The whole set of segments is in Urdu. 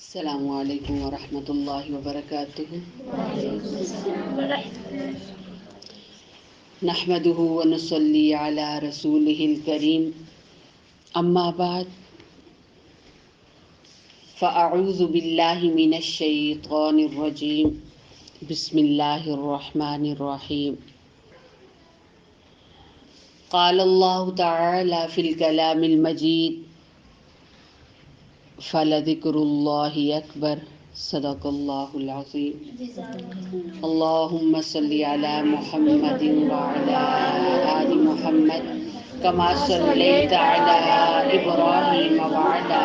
السلام علیکم ورحمۃ اللہ وبرکاتہ۔ نحمده ونصلی علی رسولہ الکریم، اما بعد فاعوذ باللہ من الشیطان الرجیم، بسم اللہ الرحمن الرحیم۔ قال اللہ تعالی فی الکلام المجید، فلذکر اللہ اکبر، صدق اللہ العظیم۔ اللہم صلی علی محمد وعلی آل محمد کما صلیت علی ابراہیم وعلی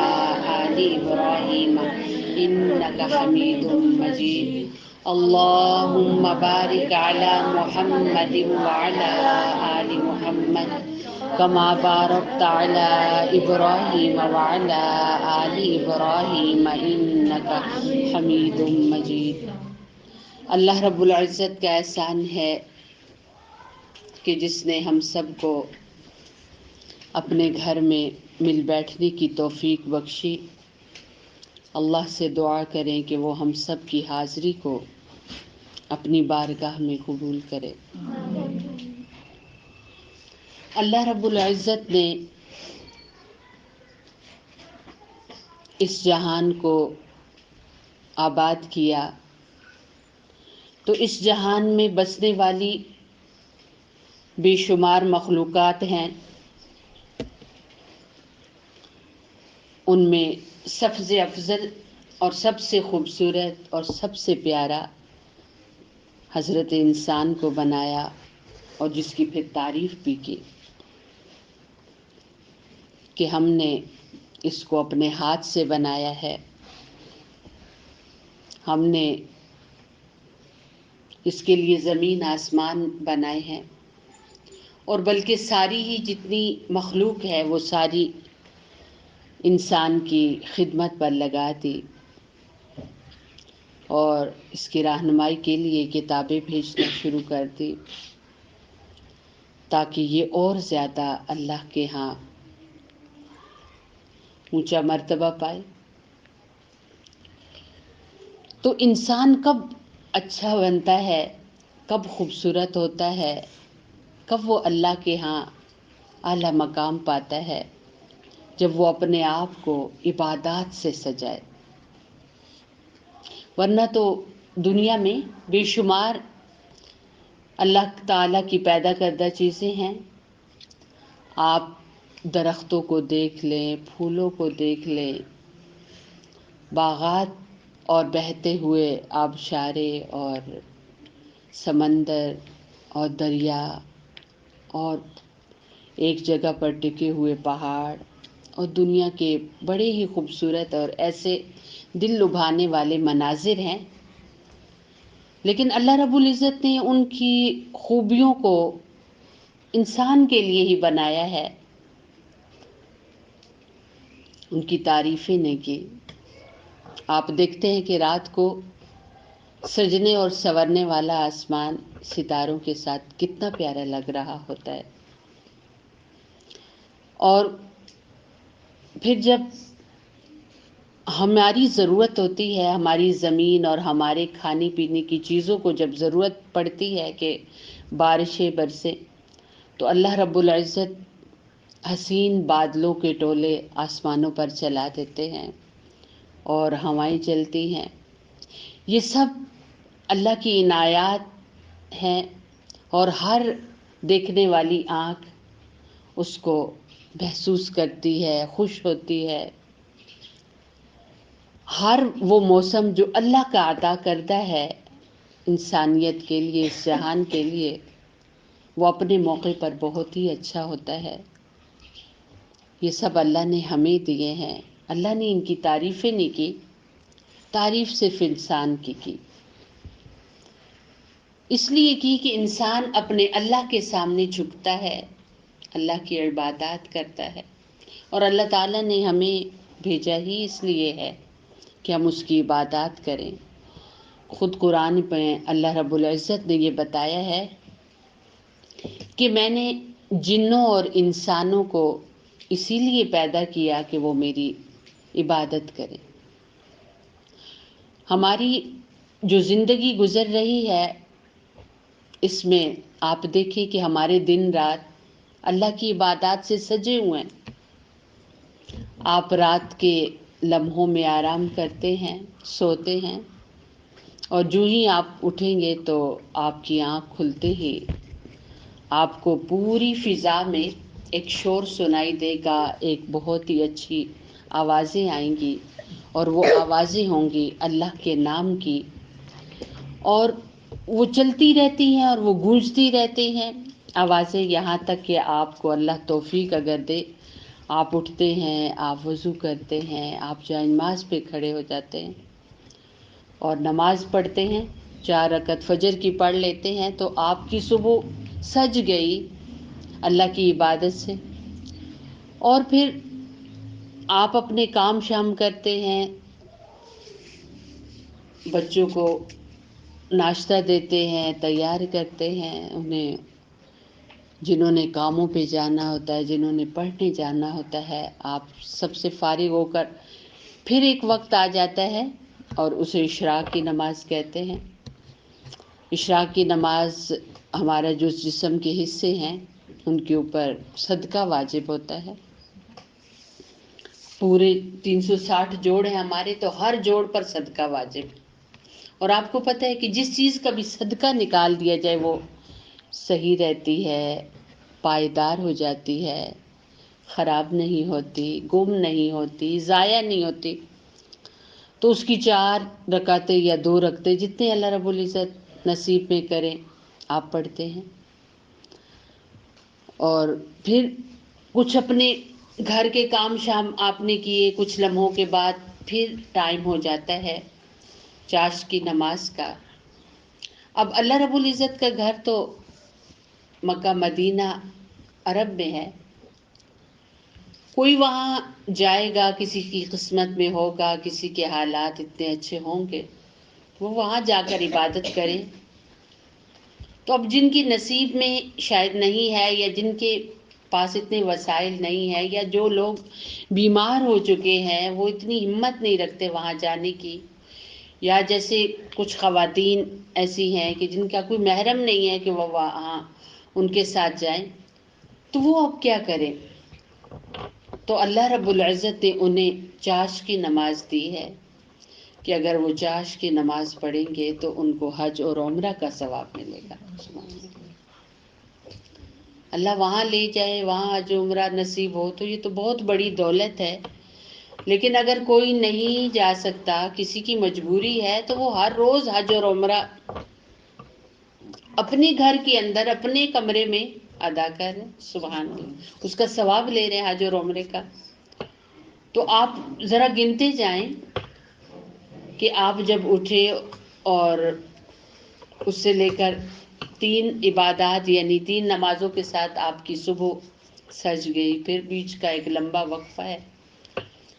آل ابراہیم انک حمید مجید۔ اللہم بارک علی محمد وعلی آل محمد کما بارکت علی ابراہیم وعلی آل ابراہیم انک حمید مجید۔ اللہ رب العزت کا احسان ہے کہ جس نے ہم سب کو اپنے گھر میں مل بیٹھنے کی توفیق بخشی۔ اللہ سے دعا کریں کہ وہ ہم سب کی حاضری کو اپنی بارگاہ میں قبول کرے۔ اللہ رب العزت نے اس جہان کو آباد کیا تو اس جہان میں بسنے والی بے شمار مخلوقات ہیں، ان میں سب سے افضل اور سب سے خوبصورت اور سب سے پیارا حضرت انسان کو بنایا، اور جس کی پھر تعریف بھی کی کہ ہم نے اس کو اپنے ہاتھ سے بنایا ہے، ہم نے اس کے لیے زمین آسمان بنائے ہیں، اور بلکہ ساری ہی جتنی مخلوق ہے وہ ساری انسان کی خدمت پر لگا دی، اور اس کی رہنمائی کے لیے کتابیں بھیجنا شروع کر دی تاکہ یہ اور زیادہ اللہ کے ہاں اونچا مرتبہ پائے۔ تو انسان کب اچھا بنتا ہے، کب خوبصورت ہوتا ہے، کب وہ اللہ کے ہاں اعلیٰ مقام پاتا ہے، جب وہ اپنے آپ کو عبادات سے سجائے۔ ورنہ تو دنیا میں بے شمار اللہ تعالیٰ کی پیدا کردہ چیزیں ہیں، آپ درختوں کو دیکھ لیں، پھولوں کو دیکھ لیں، باغات اور بہتے ہوئے آبشارے اور سمندر اور دریا اور ایک جگہ پر ٹکے ہوئے پہاڑ اور دنیا کے بڑے ہی خوبصورت اور ایسے دل لبھانے والے مناظر ہیں، لیکن اللہ رب العزت نے ان کی خوبیوں کو انسان کے لیے ہی بنایا ہے، ان کی تعریفیں نہیں کی۔ آپ دیکھتے ہیں کہ رات کو سجنے اور سنورنے والا آسمان ستاروں کے ساتھ کتنا پیارا لگ رہا ہوتا ہے، اور پھر جب ہماری ضرورت ہوتی ہے، ہماری زمین اور ہمارے کھانے پینے کی چیزوں کو جب ضرورت پڑتی ہے کہ بارشیں برسیں، تو اللہ رب العزت حسین بادلوں کے ٹولے آسمانوں پر چلا دیتے ہیں اور ہوائیں چلتی ہیں۔ یہ سب اللہ کی عنایات ہیں، اور ہر دیکھنے والی آنکھ اس کو محسوس کرتی ہے، خوش ہوتی ہے۔ ہر وہ موسم جو اللہ کا عطا کرتا ہے انسانیت کے لیے، اس جہان کے لیے، وہ اپنے موقع پر بہت ہی اچھا ہوتا ہے۔ یہ سب اللہ نے ہمیں دیے ہیں، اللہ نے ان کی تعریفیں نہیں کی، تعریف صرف انسان کی اس لیے کی کہ انسان اپنے اللہ کے سامنے جھکتا ہے، اللہ کی عبادات کرتا ہے، اور اللہ تعالیٰ نے ہمیں بھیجا ہی اس لیے ہے کہ ہم اس کی عبادات کریں۔ خود قرآن میں اللہ رب العزت نے یہ بتایا ہے کہ میں نے جنوں اور انسانوں کو اسی لیے پیدا کیا کہ وہ میری عبادت کریں۔ ہماری جو زندگی گزر رہی ہے اس میں آپ دیکھیں کہ ہمارے دن رات اللہ کی عبادات سے سجے ہوئے ہیں۔ آپ رات کے لمحوں میں آرام کرتے ہیں، سوتے ہیں، اور جو ہی آپ اٹھیں گے تو آپ کی آنکھ کھلتے ہی آپ کو پوری فضا میں ایک شور سنائی دے گا، ایک بہت ہی اچھی آوازیں آئیں گی، اور وہ آوازیں ہوں گی اللہ کے نام کی، اور وہ چلتی رہتی ہیں اور وہ گونجتی رہتی ہیں آوازیں، یہاں تک کہ آپ کو اللہ توفیق اگر دے، آپ اٹھتے ہیں، آپ وضو کرتے ہیں، آپ جائے نماز پہ کھڑے ہو جاتے ہیں اور نماز پڑھتے ہیں، 4 رکعت فجر کی پڑھ لیتے ہیں، تو آپ کی صبح سج گئی اللہ کی عبادت سے۔ اور پھر آپ اپنے کام شام کرتے ہیں، بچوں کو ناشتہ دیتے ہیں، تیار کرتے ہیں انہیں، جنہوں نے کاموں پہ جانا ہوتا ہے، جنہوں نے پڑھنے جانا ہوتا ہے، آپ سب سے فارغ ہو کر پھر ایک وقت آ جاتا ہے اور اسے اشراق کی نماز کہتے ہیں۔ اشراق کی نماز ہمارا جو جسم کے حصے ہیں ان کے اوپر صدقہ واجب ہوتا ہے۔ پورے 360 جوڑ ہیں ہمارے، تو ہر جوڑ پر صدقہ واجب ہے۔ اور آپ کو پتہ ہے کہ جس چیز کا بھی صدقہ نکال دیا جائے وہ صحیح رہتی ہے، پائیدار ہو جاتی ہے، خراب نہیں ہوتی، گم نہیں ہوتی، ضائع نہیں ہوتی۔ تو اس کی 4 رکعتیں یا 2 رکعتیں جتنے اللہ رب العزت نصیب میں کریں آپ پڑھتے ہیں، اور پھر کچھ اپنے گھر کے کام شام آپ نے کیے، کچھ لمحوں کے بعد پھر ٹائم ہو جاتا ہے چاشت کی نماز کا۔ اب اللہ رب العزت کا گھر تو مکہ مدینہ عرب میں ہے، کوئی وہاں جائے گا، کسی کی قسمت میں ہوگا، کسی کے حالات اتنے اچھے ہوں گے وہ وہاں جا کر عبادت کرے۔ تو اب جن کی نصیب میں شاید نہیں ہے، یا جن کے پاس اتنے وسائل نہیں ہے، یا جو لوگ بیمار ہو چکے ہیں وہ اتنی ہمت نہیں رکھتے وہاں جانے کی، یا جیسے کچھ خواتین ایسی ہیں کہ جن کا کوئی محرم نہیں ہے کہ وہ وہاں ان کے ساتھ جائیں، تو وہ اب کیا کریں؟ تو اللہ رب العزت نے انہیں چاشت کی نماز دی ہے کہ اگر وہ چاشت کی نماز پڑھیں گے تو ان کو حج اور عمرہ کا ثواب ملے گا۔ اللہ وہاں لے جائے، وہاں حج عمرہ نصیب ہو تو یہ تو بہت بڑی دولت ہے۔ لیکن اگر کوئی نہیں جا سکتا، کسی کی مجبوری ہے، تو وہ ہر روز حج اور عمرہ اپنے گھر کے اندر اپنے کمرے میں ادا کر رہے، سبحان اللہ، اس کا ثواب لے رہے ہیں حج اور عمرے کا۔ تو آپ ذرا گنتے جائیں کہ آپ جب اٹھے اور اس سے لے کر 3 عبادات یعنی 3 نمازوں کے ساتھ آپ کی صبح سج گئی، پھر بیچ کا ایک لمبا وقفہ ہے،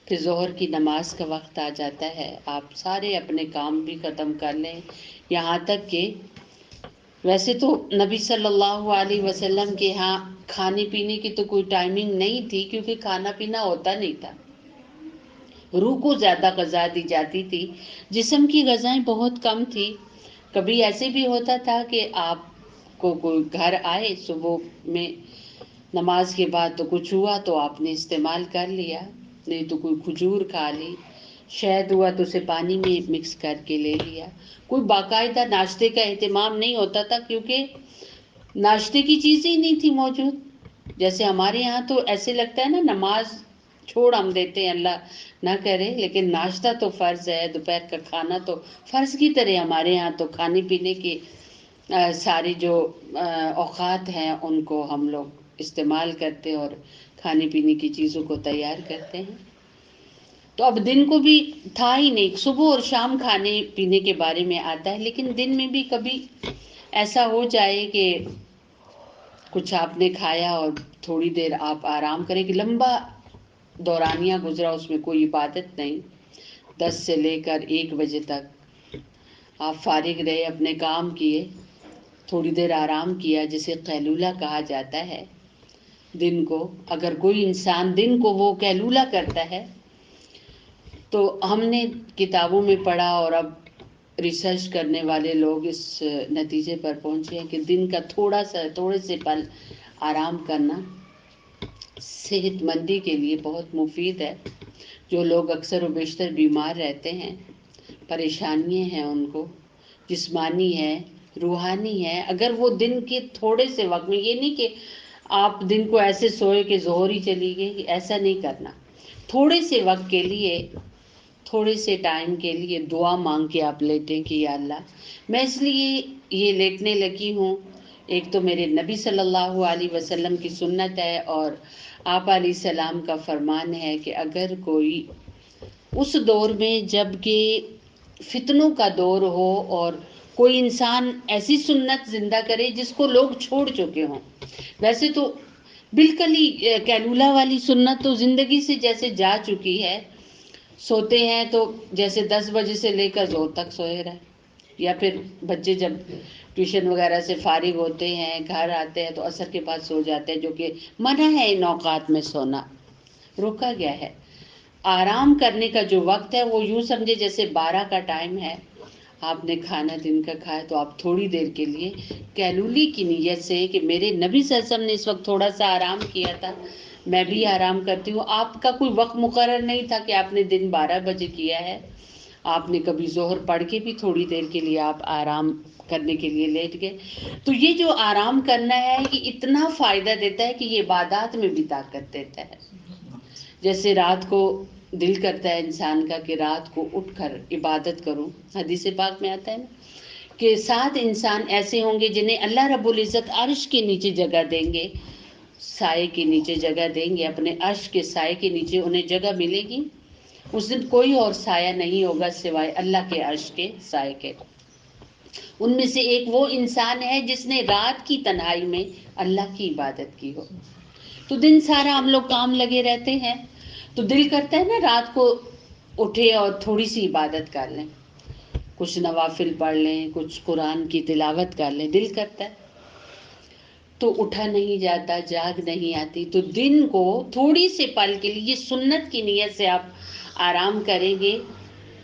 پھر ظہر کی نماز کا وقت آ جاتا ہے، آپ سارے اپنے کام بھی ختم کر لیں، یہاں تک کہ ویسے تو نبی صلی اللہ علیہ وسلم کے ہاں کھانے پینے کی تو کوئی ٹائمنگ نہیں تھی، کیونکہ کھانا پینا ہوتا نہیں تھا، روح کو زیادہ غذا دی جاتی تھی، جسم کی غذائیں بہت کم تھی۔ کبھی ایسے بھی ہوتا تھا کہ آپ کو کوئی گھر آئے صبح میں نماز کے بعد تو کچھ ہوا تو آپ نے استعمال کر لیا، نہیں تو کوئی کھجور کھا لی، شہد ہوا تو اسے پانی میں مکس کر کے لے لیا۔ کوئی باقاعدہ ناشتے کا اہتمام نہیں ہوتا تھا، کیونکہ ناشتے کی چیزیں ہی نہیں تھی موجود۔ جیسے ہمارے یہاں تو ایسے لگتا ہے نا، نماز چھوڑ ہم دیتے ہیں، اللہ نہ کرے، لیکن ناشتہ تو فرض ہے، دوپہر کا کھانا تو فرض کی طرح ہمارے یہاں تو کھانے پینے کے سارے جو اوقات ہیں ان کو ہم لوگ استعمال کرتے اور کھانے پینے کی چیزوں کو تیار کرتے ہیں۔ تو اب دن کو بھی تھا ہی نہیں، صبح اور شام کھانے پینے کے بارے میں آتا ہے، لیکن دن میں بھی کبھی ایسا ہو جائے کہ کچھ آپ نے کھایا اور تھوڑی دیر آپ آرام کریں، کہ لمبا دورانیہ گزرا، اس میں کوئی عبادت نہیں، 10 سے لے کر 1 بجے تک آپ فارغ رہے، اپنے کام کیے، تھوڑی دیر آرام کیا، جسے قیلولہ کہا جاتا ہے۔ دن کو اگر کوئی انسان دن کو وہ قیلولہ کرتا ہے تو ہم نے کتابوں میں پڑھا اور اب ریسرچ کرنے والے لوگ اس نتیجے پر پہنچے ہیں کہ دن کا تھوڑے سے پل آرام کرنا صحت مندی کے لیے بہت مفید ہے. جو لوگ اکثر و بیشتر بیمار رہتے ہیں، پریشانیاں ہیں ان کو، جسمانی ہے، روحانی ہے، اگر وہ دن کے تھوڑے سے وقت میں، یہ نہیں کہ آپ دن کو ایسے سوئے کہ ظہر ہی چلی گئی، ایسا نہیں کرنا. تھوڑے سے وقت کے لیے، تھوڑے سے ٹائم کے لیے دعا مانگ کے آپ لیٹیں کہ یا اللہ میں اس لیے یہ لیٹنے لگی ہوں. ایک تو میرے نبی صلی اللہ علیہ وسلم کی سنت ہے اور آپ علیہ السلام کا فرمان ہے کہ اگر کوئی اس دور میں جب کہ فتنوں کا دور ہو اور کوئی انسان ایسی سنت زندہ کرے جس کو لوگ چھوڑ چکے ہوں. ویسے تو بالکل ہی کیلولا والی سنت تو زندگی سے جیسے جا چکی ہے. سوتے ہیں تو جیسے 10 بجے سے لے کر زور تک سوئے رہے، یا پھر بچے جب ٹیوشن وغیرہ سے فارغ ہوتے ہیں گھر آتے ہیں تو عصر کے بعد سو جاتے ہیں، جو کہ منع ہے ان اوقات میں سونا، روکا گیا ہے. آرام کرنے کا جو وقت ہے وہ یوں سمجھے جیسے 12 کا ٹائم ہے، آپ نے کھانا دن کا کھایا تو آپ تھوڑی دیر کے لیے کیلولی کی نیت سے کہ میرے نبی صلی اللہ علیہ وسلم نے اس وقت تھوڑا سا آرام کیا تھا، میں بھی آرام کرتی ہوں. آپ کا کوئی وقت مقرر نہیں تھا کہ آپ نے دن 12 بجے کیا ہے، آپ نے کبھی ظہر پڑھ کے بھی تھوڑی دیر کے لیے آپ آرام کرنے کے لیے لیٹ گئے. تو یہ جو آرام کرنا ہے یہ اتنا فائدہ دیتا ہے کہ یہ عبادات میں بھی طاقت دیتا ہے. جیسے رات کو دل کرتا ہے انسان کا کہ رات کو اٹھ کر عبادت کروں، حدیث پاک میں آتا ہے نا کہ 7 انسان ایسے ہوں گے جنہیں اللہ رب العزت عرش کے نیچے جگہ دیں گے، سائے کے نیچے جگہ دیں گے، اپنے عرش کے سائے کے نیچے انہیں جگہ ملے گی. اس دن کوئی اور سایہ نہیں ہوگا سوائے اللہ کے عرش کے سائے کے. ان میں سے ایک وہ انسان ہے جس نے رات کی تنہائی میں اللہ کی عبادت کی ہو. تو دن سارا ہم لوگ کام لگے رہتے ہیں تو دل کرتا ہے نا رات کو اٹھے اور تھوڑی سی عبادت کر لیں، کچھ نوافل پڑھ لیں، کچھ قرآن کی تلاوت کر لیں، دل کرتا ہے. تو اٹھا نہیں جاتا، جاگ نہیں آتی. تو دن کو تھوڑی سے پل کے لیے سنت کی نیت سے آپ آرام کریں گے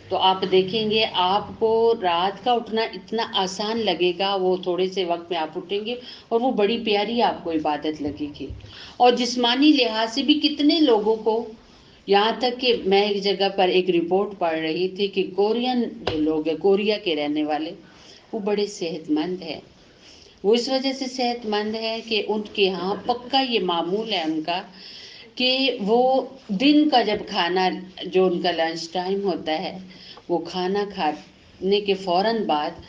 تو آپ دیکھیں گے آپ کو رات کا اٹھنا اتنا آسان لگے گا. وہ تھوڑے سے وقت میں آپ اٹھیں گے اور وہ بڑی پیاری آپ کو عبادت لگے گی. اور جسمانی لحاظ سے بھی کتنے لوگوں کو، یہاں تک کہ میں ایک جگہ پر ایک رپورٹ پڑھ رہی تھی کہ کورین جو لوگ ہیں، کوریا کے رہنے والے، وہ بڑے صحت مند ہیں. وہ اس وجہ سے صحت مند ہے کہ ان کے ہاں پکا یہ معمول ہے ان کا کہ وہ دن کا جب کھانا، جو ان کا لنچ ٹائم ہوتا ہے، وہ کھانا کھانے کے فوراً بعد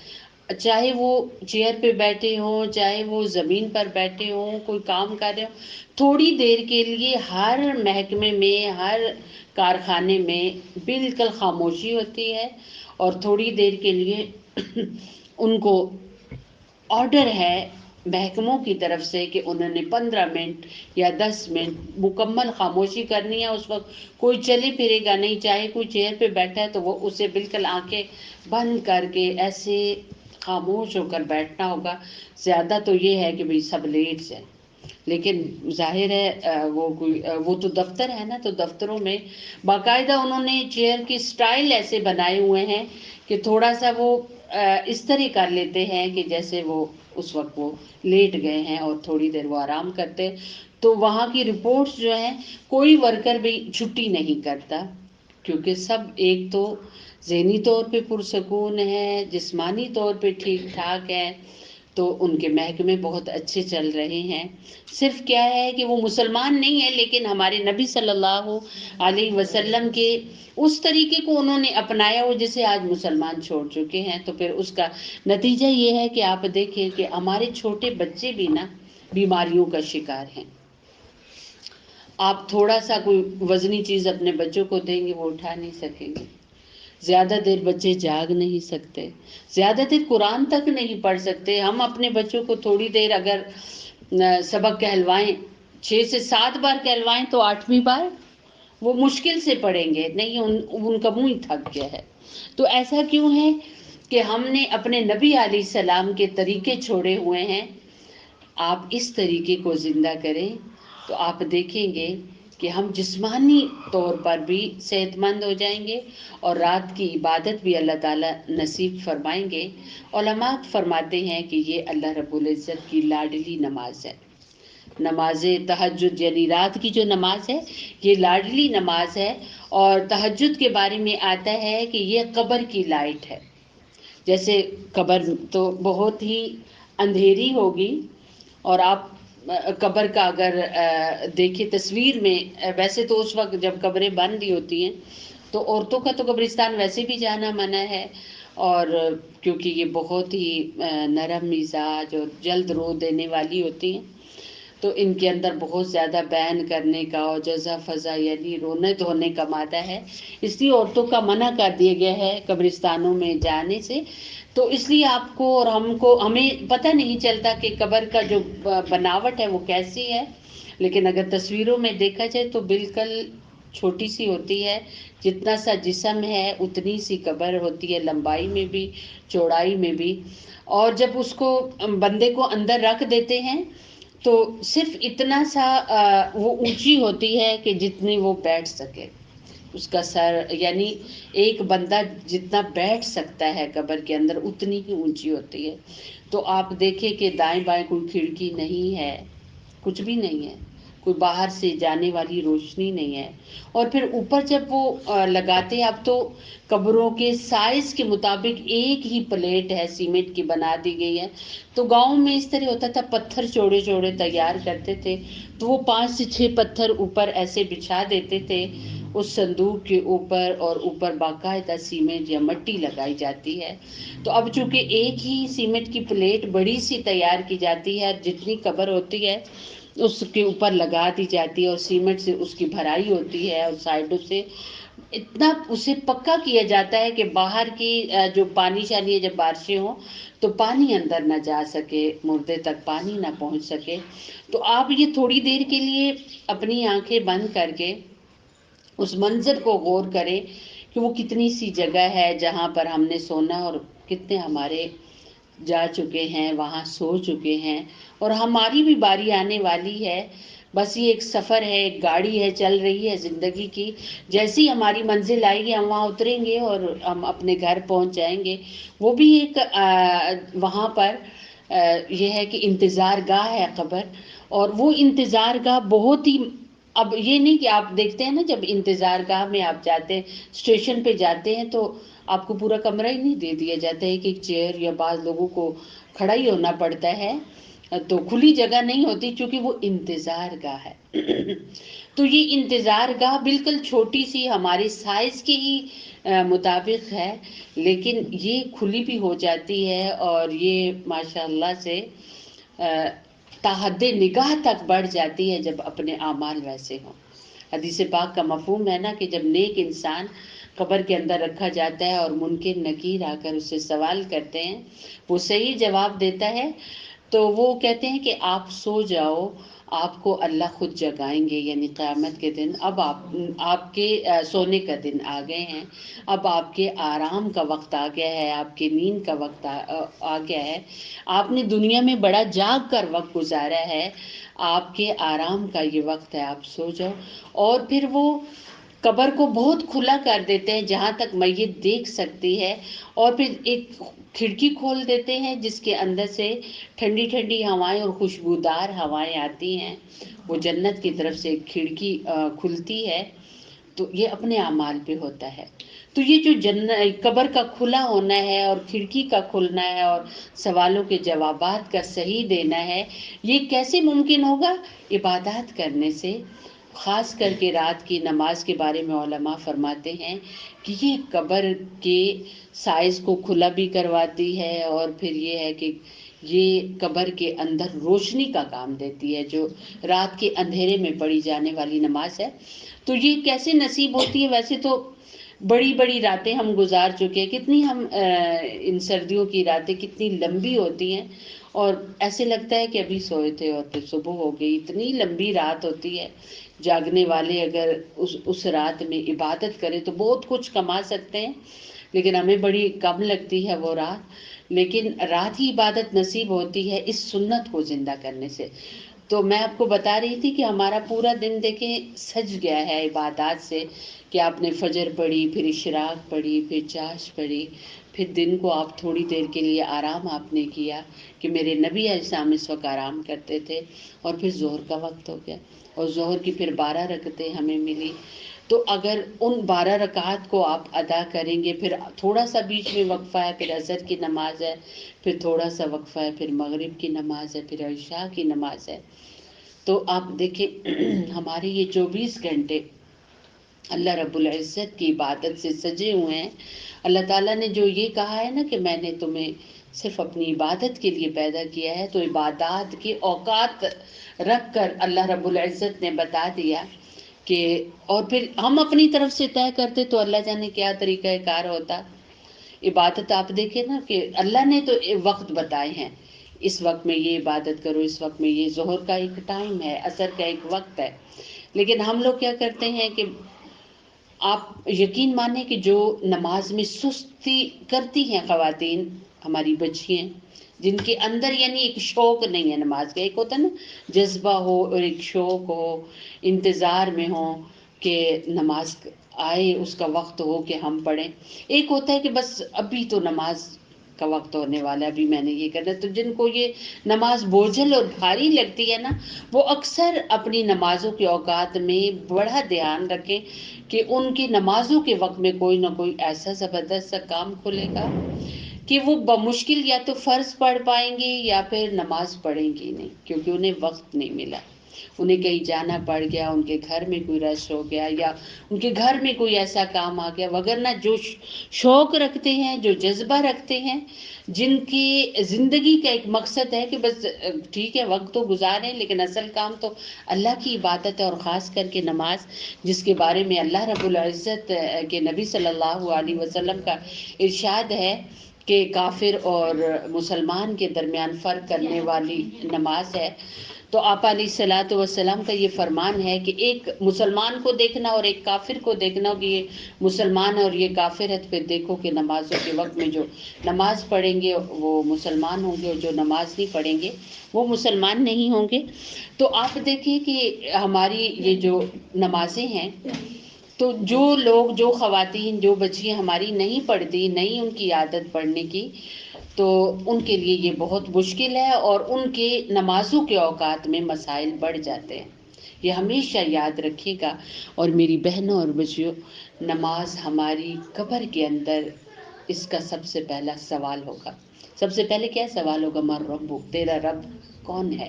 چاہے وہ چیئر پہ بیٹھے ہوں، چاہے وہ زمین پر بیٹھے ہوں، کوئی کام کر رہے ہوں، تھوڑی دیر کے لیے ہر محکمے میں، ہر کارخانے میں بالکل خاموشی ہوتی ہے اور تھوڑی دیر کے لیے ان کو آرڈر ہے محکموں کی طرف سے کہ انہوں نے 15 منٹ یا 10 منٹ مکمل خاموشی کرنی ہے. اس وقت کوئی چلے پھرے گا نہیں، چاہے کوئی چیئر پہ بیٹھا ہے تو وہ اسے بالکل آنکھیں بند کر کے ایسے خاموش ہو کر بیٹھنا ہوگا. زیادہ تو یہ ہے کہ بھئی سب لیٹ جائیں، لیکن ظاہر ہے وہ تو دفتر ہے نا، تو دفتروں میں باقاعدہ انہوں نے چیئر کی سٹائل ایسے بنائے ہوئے ہیں کہ تھوڑا سا وہ اس طرح کر لیتے ہیں کہ جیسے وہ اس وقت وہ لیٹ گئے ہیں اور تھوڑی دیر وہ آرام کرتے. تو وہاں کی رپورٹس جو ہیں، کوئی ورکر بھی چھٹی نہیں کرتا کیونکہ سب ایک تو ذہنی طور پہ پرسکون ہے، جسمانی طور پہ ٹھیک ٹھاک ہے، تو ان کے محکمے بہت اچھے چل رہے ہیں. صرف کیا ہے کہ وہ مسلمان نہیں ہیں لیکن ہمارے نبی صلی اللہ علیہ وسلم کے اس طریقے کو انہوں نے اپنایا ہو جسے آج مسلمان چھوڑ چکے ہیں. تو پھر اس کا نتیجہ یہ ہے کہ آپ دیکھیں کہ ہمارے چھوٹے بچے بھی نا بیماریوں کا شکار ہیں. آپ تھوڑا سا کوئی وزنی چیز اپنے بچوں کو دیں گے وہ اٹھا نہیں سکیں گے، زیادہ دیر بچے جاگ نہیں سکتے، زیادہ دیر قرآن تک نہیں پڑھ سکتے. ہم اپنے بچوں کو تھوڑی دیر اگر سبق کہلوائیں، 6 سے 7 بار کہلوائیں تو 8ویں بار وہ مشکل سے پڑھیں گے نہیں، ان کا منہ ہی تھک گیا ہے. تو ایسا کیوں ہے کہ ہم نے اپنے نبی علیہ السلام کے طریقے چھوڑے ہوئے ہیں. آپ اس طریقے کو زندہ کریں تو آپ دیکھیں گے کہ ہم جسمانی طور پر بھی صحت مند ہو جائیں گے اور رات کی عبادت بھی اللہ تعالیٰ نصیب فرمائیں گے۔ علماء فرماتے ہیں کہ یہ اللہ رب العزت کی لاڈلی نماز ہے، نماز تہجد، یعنی رات کی جو نماز ہے یہ لاڈلی نماز ہے۔ اور تہجد کے بارے میں آتا ہے کہ یہ قبر کی لائٹ ہے۔ جیسے قبر تو بہت ہی اندھیری ہوگی، اور آپ قبر کا اگر دیکھیں تصویر میں، ویسے تو اس وقت جب قبریں بند ہی ہوتی ہیں تو عورتوں کا تو قبرستان ویسے بھی جانا منع ہے، اور کیونکہ یہ بہت ہی نرم مزاج اور جلد رو دینے والی ہوتی ہیں، تو ان کے اندر بہت زیادہ بیان کرنے کا اور جزا فضا یعنی رونے دھونے کا مادہ ہے، اس لیے عورتوں کا منع کر دیا گیا ہے قبرستانوں میں جانے سے۔ تو اس لیے آپ کو اور ہمیں پتہ نہیں چلتا کہ قبر کا جو بناوٹ ہے وہ کیسی ہے، لیکن اگر تصویروں میں دیکھا جائے تو بالکل چھوٹی سی ہوتی ہے، جتنا سا جسم ہے اتنی سی قبر ہوتی ہے، لمبائی میں بھی چوڑائی میں بھی۔ اور جب اس کو بندے کو اندر رکھ دیتے ہیں تو صرف اتنا سا وہ اونچی ہوتی ہے کہ جتنی وہ بیٹھ سکے، اس کا سر، یعنی ایک بندہ جتنا بیٹھ سکتا ہے قبر کے اندر اتنی ہی اونچی ہوتی ہے۔ تو آپ دیکھیں کہ دائیں بائیں کوئی کھڑکی نہیں ہے، کچھ بھی نہیں ہے، کوئی باہر سے جانے والی روشنی نہیں ہے۔ اور پھر اوپر جب وہ لگاتے ہیں، اب تو قبروں کے سائز کے مطابق ایک ہی پلیٹ ہے سیمنٹ کی بنا دی گئی ہے، تو گاؤں میں اس طرح ہوتا تھا، پتھر چوڑے چوڑے تیار کرتے تھے، تو وہ 5 سے 6 پتھر اوپر ایسے بچھا دیتے تھے اس صندوق کے اوپر، اور اوپر باقاعدہ سیمنٹ یا مٹی لگائی جاتی ہے۔ تو اب چونکہ ایک ہی سیمنٹ کی پلیٹ بڑی سی تیار کی جاتی ہے، جتنی قبر ہوتی ہے اس کے اوپر لگا دی جاتی ہے، اور سیمنٹ سے اس کی بھرائی ہوتی ہے، اور سائڈوں سے اتنا اسے پکا کیا جاتا ہے کہ باہر کی جو پانی شانی ہے، جب بارشیں ہوں تو پانی اندر نہ جا سکے، مردے تک پانی نہ پہنچ سکے۔ تو آپ یہ تھوڑی دیر کے لیے اپنی آنکھیں بند کر کے اس منظر کو غور کریں کہ وہ کتنی سی جگہ ہے جہاں پر ہم نے سونا، اور کتنے ہمارے جا چکے ہیں، وہاں سو چکے ہیں، اور ہماری بھی باری آنے والی ہے۔ بس یہ ایک سفر ہے، ایک گاڑی ہے چل رہی ہے زندگی کی، جیسی ہماری منزل آئے گی ہم وہاں اتریں گے اور ہم اپنے گھر پہنچ جائیں گے۔ وہ بھی ایک وہاں پر یہ ہے کہ انتظار گاہ ہے قبر، اور وہ انتظار گاہ بہت ہی، اب یہ نہیں کہ آپ دیکھتے ہیں نا جب انتظار گاہ میں آپ جاتے ہیں، اسٹیشن پہ جاتے ہیں تو آپ کو پورا کمرہ ہی نہیں دے دیا جاتا ہے، ایک چیئر، یا بعض لوگوں کو کھڑا ہی ہونا پڑتا ہے، تو کھلی جگہ نہیں ہوتی چونکہ وہ انتظار گاہ ہے۔ تو یہ انتظار گاہ بالکل چھوٹی سی ہمارے سائز کے ہی مطابق ہے، لیکن یہ کھلی بھی ہو جاتی ہے، اور یہ ماشاءاللہ سے تا حد نگاہ تک بڑھ جاتی ہے جب اپنے اعمال ویسے ہوں۔ حدیث پاک کا مفہوم ہے نا کہ جب نیک انسان قبر کے اندر رکھا جاتا ہے اور منکر نکیر آ کر اس سے سوال کرتے ہیں، وہ صحیح جواب دیتا ہے تو وہ کہتے ہیں کہ آپ سو جاؤ، آپ کو اللہ خود جگائیں گے، یعنی قیامت کے دن اب آپ کے سونے کا دن آ گئے ہیں، اب آپ کے آرام کا وقت آ گیا ہے، آپ کے نیند کا وقت آ گیا ہے، آپ نے دنیا میں بڑا جاگ کر وقت گزارا ہے، آپ کے آرام کا یہ وقت ہے، آپ سو جاؤ۔ اور پھر وہ قبر کو بہت کھلا کر دیتے ہیں جہاں تک میت دیکھ سکتی ہے، اور پھر ایک کھڑکی کھول دیتے ہیں جس کے اندر سے ٹھنڈی ٹھنڈی ہوائیں اور خوشبودار ہوائیں آتی ہیں، وہ جنت کی طرف سے ایک کھڑکی کھلتی ہے، تو یہ اپنے اعمال پہ ہوتا ہے۔ تو یہ جو قبر کا کھلا ہونا ہے اور کھڑکی کا کھلنا ہے اور سوالوں کے جوابات کا صحیح دینا ہے، یہ کیسے ممکن ہوگا؟ عبادات کرنے سے۔ خاص کر کے رات کی نماز کے بارے میں علماء فرماتے ہیں کہ یہ قبر کے سائز کو کھلا بھی کرواتی ہے، اور پھر یہ ہے کہ یہ قبر کے اندر روشنی کا کام دیتی ہے، جو رات کے اندھیرے میں پڑھی جانے والی نماز ہے۔ تو یہ کیسے نصیب ہوتی ہے؟ ویسے تو بڑی بڑی راتیں ہم گزار چکے ہیں، کتنی ہم ان سردیوں کی راتیں کتنی لمبی ہوتی ہیں، اور ایسے لگتا ہے کہ ابھی سوئے تھے اور پھر صبح ہو گئی، اتنی لمبی رات ہوتی ہے۔ جاگنے والے اگر اس رات میں عبادت کریں تو بہت کچھ کما سکتے ہیں، لیکن ہمیں بڑی کم لگتی ہے وہ رات، لیکن رات ہی عبادت نصیب ہوتی ہے اس سنت کو زندہ کرنے سے۔ تو میں آپ کو بتا رہی تھی کہ ہمارا پورا دن دیکھیں سج گیا ہے عبادات سے، کہ آپ نے فجر پڑھی، پھر اشراق پڑھی، پھر چاش پڑھی، پھر دن کو آپ تھوڑی دیر کے لیے آرام آپ نے کیا کہ میرے نبی علیہ السلام اس وقت آرام کرتے تھے، اور پھر ظہر کا وقت ہو گیا، اور ظہر کی پھر 12 رکعتیں ہمیں ملی۔ تو اگر ان 12 رکعات کو آپ ادا کریں گے، پھر تھوڑا سا بیچ میں وقفہ ہے، پھر عصر کی نماز ہے، پھر تھوڑا سا وقفہ ہے، پھر مغرب کی نماز ہے، پھر عشاء کی نماز ہے، تو آپ دیکھیں ہمارے یہ 24 گھنٹے اللہ رب العزت کی عبادت سے سجے ہوئے ہیں۔ اللہ تعالیٰ نے جو یہ کہا ہے نا کہ میں نے تمہیں صرف اپنی عبادت کے لیے پیدا کیا ہے، تو عبادات کے اوقات رکھ کر اللہ رب العزت نے بتا دیا کہ، اور پھر ہم اپنی طرف سے طے کرتے تو اللہ جانے کیا طریقہ کار ہوتا۔ عبادت آپ دیکھیں نا کہ اللہ نے تو وقت بتائے ہیں، اس وقت میں یہ عبادت کرو، اس وقت میں یہ ظہر کا ایک ٹائم ہے، عصر کا ایک وقت ہے، لیکن ہم لوگ کیا کرتے ہیں کہ آپ یقین مانیں کہ جو نماز میں سستی کرتی ہیں خواتین، ہماری بچیاں، جن کے اندر یعنی ایک شوق نہیں ہے نماز کا، ایک ہوتا ہے نا جذبہ ہو اور ایک شوق ہو، انتظار میں ہو کہ نماز آئے، اس کا وقت ہو کہ ہم پڑھیں، ایک ہوتا ہے کہ بس ابھی تو نماز کا وقت ہونے والا ہے، ابھی میں نے یہ کرنا ہے۔ تو جن کو یہ نماز بوجھل اور بھاری لگتی ہے نا، وہ اکثر اپنی نمازوں کے اوقات میں بڑا دھیان رکھیں کہ ان کی نمازوں کے وقت میں کوئی نہ کوئی ایسا زبردست سا کام کھلے گا کہ وہ بمشکل یا تو فرض پڑھ پائیں گے یا پھر نماز پڑھیں گی نہیں، کیونکہ انہیں وقت نہیں ملا، انہیں کہیں جانا پڑ گیا، ان کے گھر میں کوئی رش ہو گیا، یا ان کے گھر میں کوئی ایسا کام آ گیا، وگرنہ جو شوق رکھتے ہیں، جو جذبہ رکھتے ہیں، جن کی زندگی کا ایک مقصد ہے کہ بس ٹھیک ہے وقت تو گزاریں لیکن اصل کام تو اللہ کی عبادت ہے، اور خاص کر کے نماز، جس کے بارے میں اللہ رب العزت کے نبی صلی اللہ علیہ وسلم کا ارشاد ہے کہ کافر اور مسلمان کے درمیان فرق کرنے والی نماز ہے۔ تو آپ علیہ الصلوۃ والسلام کا یہ فرمان ہے کہ ایک مسلمان کو دیکھنا اور ایک کافر کو دیکھنا کہ یہ مسلمان اور یہ کافر ہے، تو پھر دیکھو کہ نمازوں کے وقت میں جو نماز پڑھیں گے وہ مسلمان ہوں گے، اور جو نماز نہیں پڑھیں گے وہ مسلمان نہیں ہوں گے۔ تو آپ دیکھیں کہ ہماری یہ جو نمازیں ہیں، تو جو لوگ، جو خواتین، جو بچیاں ہماری نہیں پڑھتی، نہیں ان کی عادت پڑھنے کی، تو ان کے لیے یہ بہت مشکل ہے، اور ان کے نمازوں کے اوقات میں مسائل بڑھ جاتے ہیں، یہ ہمیشہ یاد رکھیے گا۔ اور میری بہنوں اور بچیوں، نماز ہماری قبر کے اندر اس کا سب سے پہلا سوال ہوگا۔ سب سے پہلے کیا سوال ہوگا؟ من ربک، تیرا رب کون ہے؟